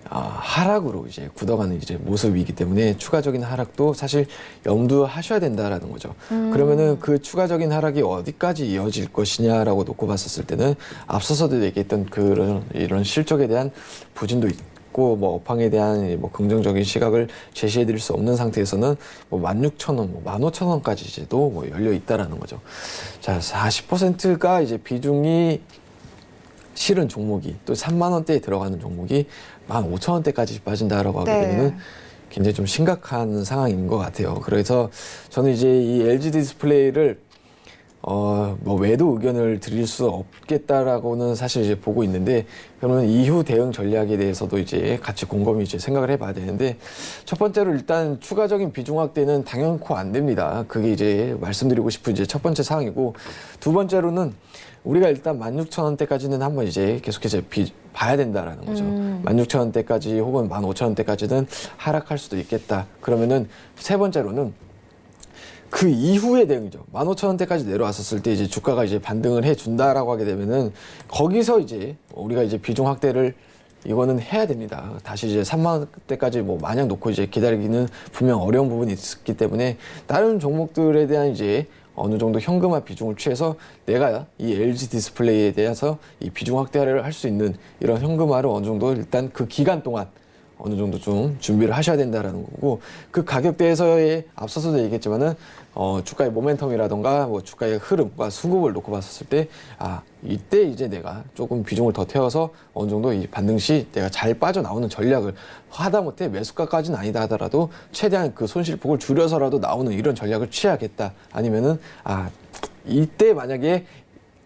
하락으로 이제 굳어가는 이제 모습이기 때문에 추가적인 하락도 사실 염두하셔야 된다라는 거죠. 그러면은 그 추가적인 하락이 어디까지 이어질 것이냐라고 놓고 봤었을 때는 앞서서도 얘기했던 그런 이런 실적에 대한 부진도 있고 뭐 업황에 대한 뭐 긍정적인 시각을 제시해 드릴 수 없는 상태에서는 뭐 16,000원, 뭐 15,000원까지 이제도 뭐 열려 있다라는 거죠. 자, 40%가 이제 비중이 실은 종목이 또 3만 원대에 들어가는 종목이 15,000원대까지 빠진다라고 하게 되면은 굉장히 좀 심각한 상황인 것 같아요. 그래서 저는 이제 이 LG 디스플레이를 뭐 외도 의견을 드릴 수 없겠다라고는 사실 이제 보고 있는데 그러면 이후 대응 전략에 대해서도 이제 같이 곰곰이 이제 생각을 해봐야 되는데 첫 번째로 일단 추가적인 비중 확대는 당연코 안 됩니다. 그게 이제 말씀드리고 싶은 이제 첫 번째 사항이고 두 번째로는 우리가 일단 16,000원대까지는 한번 이제 계속해서 봐야 된다라는 거죠. 16,000원대까지 혹은 15,000원대까지는 하락할 수도 있겠다. 그러면은 세 번째로는 그 이후의 대응이죠. 15,000원대까지 내려왔었을 때 이제 주가가 이제 반등을 해준다라고 하게 되면은 거기서 이제 우리가 이제 비중 확대를 이거는 해야 됩니다. 다시 이제 3만 원대까지 뭐 마냥 놓고 이제 기다리기는 분명 어려운 부분이 있기 때문에 다른 종목들에 대한 이제 어느 정도 현금화 비중을 취해서 내가 이 LG 디스플레이에 대해서 이 비중 확대를 할 수 있는 이런 현금화를 어느 정도 일단 그 기간 동안 어느 정도 좀 준비를 하셔야 된다라는 거고 그 가격대에서의 앞서서도 얘기했지만은 주가의 모멘텀이라던가 뭐 주가의 흐름과 수급을 놓고 봤었을 때 이때 이제 내가 조금 비중을 더 태워서 어느 정도 이 반등 시 내가 잘 빠져나오는 전략을 하다못해 매수가까지는 아니다 하더라도 최대한 그 손실폭을 줄여서라도 나오는 이런 전략을 취해야겠다. 아니면은 이때 만약에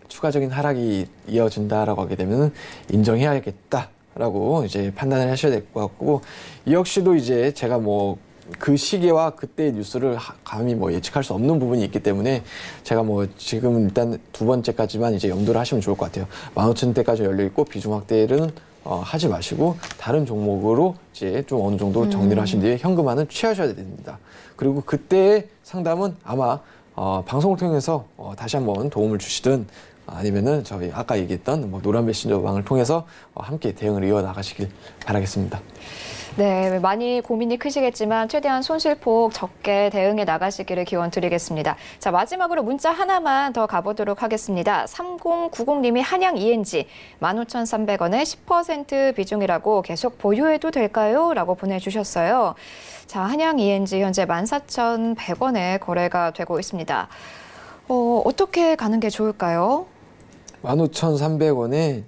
추가적인 하락이 이어진다라고 하게 되면은 인정해야겠다. 라고 이제 판단을 하셔야 될 것 같고 이 역시도 이제 제가 뭐 그 시기와 그때의 뉴스를 감히 뭐 예측할 수 없는 부분이 있기 때문에 제가 뭐 지금 일단 두 번째까지만 이제 염두를 하시면 좋을 것 같아요. 15,000원대까지 열려 있고 비중 확대는 하지 마시고 다른 종목으로 이제 좀 어느 정도 정리를 하신 뒤에 현금화는 취하셔야 됩니다. 그리고 그때의 상담은 아마 방송을 통해서 다시 한번 도움을 주시든 아니면은 저희 아까 얘기했던 뭐 노란 메신저 방을 통해서 함께 대응을 이어나가시길 바라겠습니다. 네, 많이 고민이 크시겠지만 최대한 손실폭 적게 대응해 나가시기를 기원 드리겠습니다. 자, 마지막으로 문자 하나만 더 가보도록 하겠습니다. 3090님이 한양 ENG 15,300원에 10% 비중이라고 계속 보유해도 될까요? 라고 보내주셨어요. 자, 한양 ENG 현재 14,100원에 거래가 되고 있습니다. 어떻게 가는 게 좋을까요? 15,300원에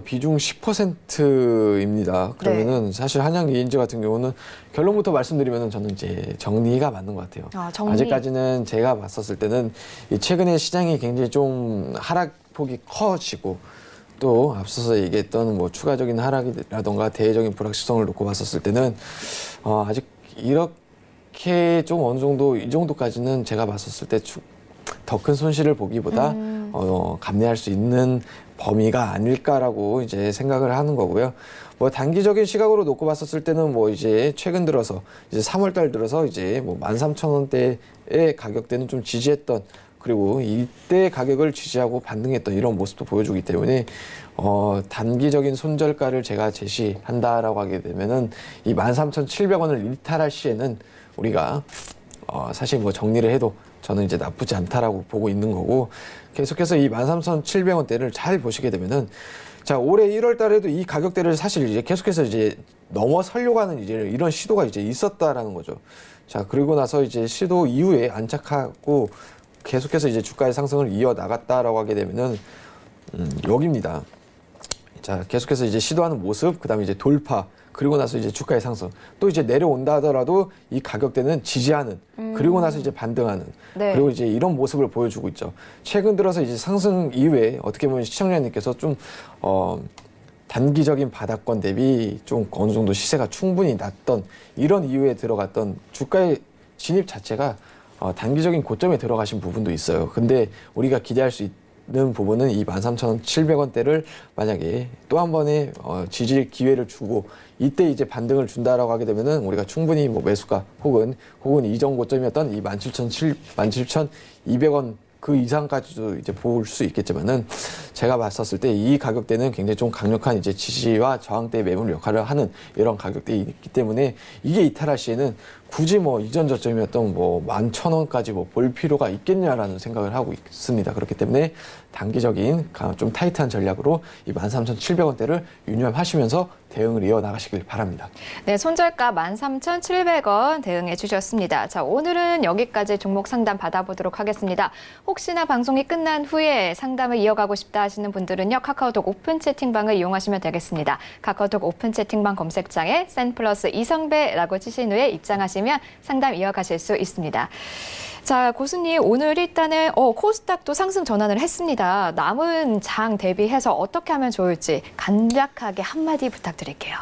비중 10%입니다. 그러면은 사실 한양 ENG 같은 경우는 결론부터 말씀드리면은 저는 이제 정리가 맞는 것 같아요. 정리. 아직까지는 제가 봤었을 때는 최근에 시장이 굉장히 좀 하락폭이 커지고 또 앞서서 얘기했던 뭐 추가적인 하락이라던가 대외적인 불확실성을 놓고 봤었을 때는 아직 이렇게 좀 어느 정도 이 정도까지는 제가 봤었을 때 더 큰 손실을 보기보다 감내할 수 있는 범위가 아닐까라고 이제 생각을 하는 거고요. 뭐 단기적인 시각으로 놓고 봤었을 때는 뭐 이제 최근 들어서 이제 3월 달 들어서 이제 뭐 13,000원대의 가격대는 좀 지지했던 그리고 이때 가격을 지지하고 반등했던 이런 모습도 보여주기 때문에 단기적인 손절가를 제가 제시한다라고 하게 되면은 이 13,700원을 일탈할 시에는 우리가 사실 뭐 정리를 해도 저는 이제 나쁘지 않다라고 보고 있는 거고 계속해서 이 13,700원대를 잘 보시게 되면은 자 올해 1월 달에도 이 가격대를 사실 이제 계속해서 이제 넘어서려고 하는 이제 이런 시도가 이제 있었다라는 거죠. 자 그리고 나서 이제 시도 이후에 안착하고 계속해서 이제 주가의 상승을 이어 나갔다라고 하게 되면은 여기입니다. 자 계속해서 이제 시도하는 모습, 그다음에 이제 돌파. 그리고 나서 이제 주가의 상승, 또 이제 내려온다 하더라도 이 가격대는 지지하는, 그리고 나서 이제 반등하는, 네. 그리고 이제 이런 모습을 보여주고 있죠. 최근 들어서 이제 상승 이후에 어떻게 보면 시청자님께서 좀 단기적인 바닥권 대비 좀 어느 정도 시세가 충분히 낮던 이런 이유에 들어갔던 주가의 진입 자체가 단기적인 고점에 들어가신 부분도 있어요. 근데 우리가 기대할 수 있는 부분은 이 13,700원대를 만약에 또 한 번의 지지 기회를 주고 이때 이제 반등을 준다라고 하게 되면은 우리가 충분히 뭐 매수가 혹은 이전 고점이었던 이 17,200원 그 이상까지도 이제 볼 수 있겠지만은 제가 봤었을 때 이 가격대는 굉장히 좀 강력한 이제 지지와 저항대 매물 역할을 하는 이런 가격대이기 때문에 이게 이탈할 시에는 굳이 뭐 이전 저점이었던 뭐 11,000원까지 뭐 볼 필요가 있겠냐라는 생각을 하고 있습니다. 그렇기 때문에 단기적인 좀 타이트한 전략으로 이 13,700원대를 유념하시면서 대응을 이어나가시길 바랍니다. 네, 손절가 13,700원 대응해 주셨습니다. 자, 오늘은 여기까지 종목 상담 받아보도록 하겠습니다. 혹시나 방송이 끝난 후에 상담을 이어가고 싶다 하시는 분들은요, 카카오톡 오픈 채팅방을 이용하시면 되겠습니다. 카카오톡 오픈 채팅방 검색창에 센플러스 이성배라고 치신 후에 입장하시면 상담 이어가실 수 있습니다. 자, 고수님, 오늘 일단은 코스닥도 상승 전환을 했습니다. 남은 장 대비해서 어떻게 하면 좋을지 간략하게 한마디 부탁드릴게요.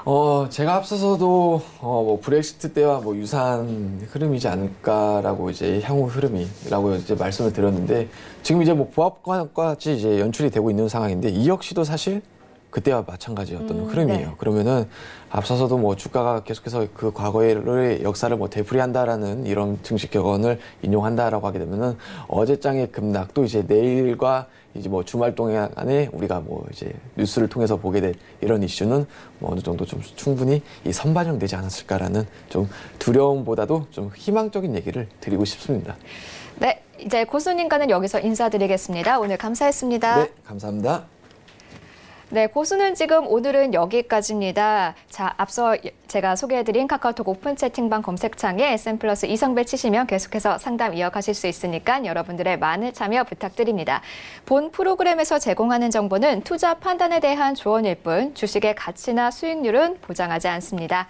제가 앞서서도 뭐 브렉시트 때와 뭐 유사한 흐름이지 않을까라고 이제 향후 흐름이라고 이제 말씀을 드렸는데 지금 이제 뭐 보합과까지 이제 연출이 되고 있는 상황인데 이 역시도 사실 그때와 마찬가지였던 흐름이에요. 네. 그러면은 앞서서도 뭐 주가가 계속해서 그 과거의 역사를 뭐 되풀이한다라는 이런 증시 격언을 인용한다라고 하게 되면은 어제장의 급락 또 이제 내일과 이제 뭐 주말 동안에 우리가 뭐 이제 뉴스를 통해서 보게 될 이런 이슈는 뭐 어느 정도 좀 충분히 이 선반영되지 않았을까라는 좀 두려움보다도 좀 희망적인 얘기를 드리고 싶습니다. 네, 이제 고수님과는 여기서 인사드리겠습니다. 오늘 감사했습니다. 네, 감사합니다. 네, 고수는 지금 오늘은 여기까지입니다. 자, 앞서 제가 소개해드린 카카오톡 오픈 채팅방 검색창에 센플러스 이성배 치시면 계속해서 상담 이어가실 수 있으니까 여러분들의 많은 참여 부탁드립니다. 본 프로그램에서 제공하는 정보는 투자 판단에 대한 조언일 뿐 주식의 가치나 수익률은 보장하지 않습니다.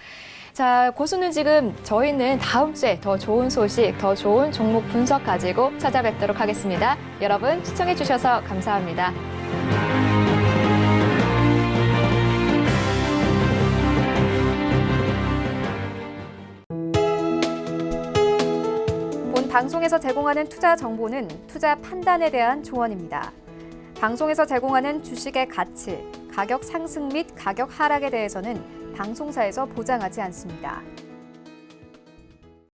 자, 고수는 지금 저희는 다음 주에 더 좋은 소식, 더 좋은 종목 분석 가지고 찾아뵙도록 하겠습니다. 여러분 시청해 주셔서 감사합니다. 본 방송에서 제공하는 투자 정보는 투자 판단에 대한 조언입니다. 방송에서 제공하는 주식의 가치, 가격 상승 및 가격 하락에 대해서는 방송사에서 보장하지 않습니다.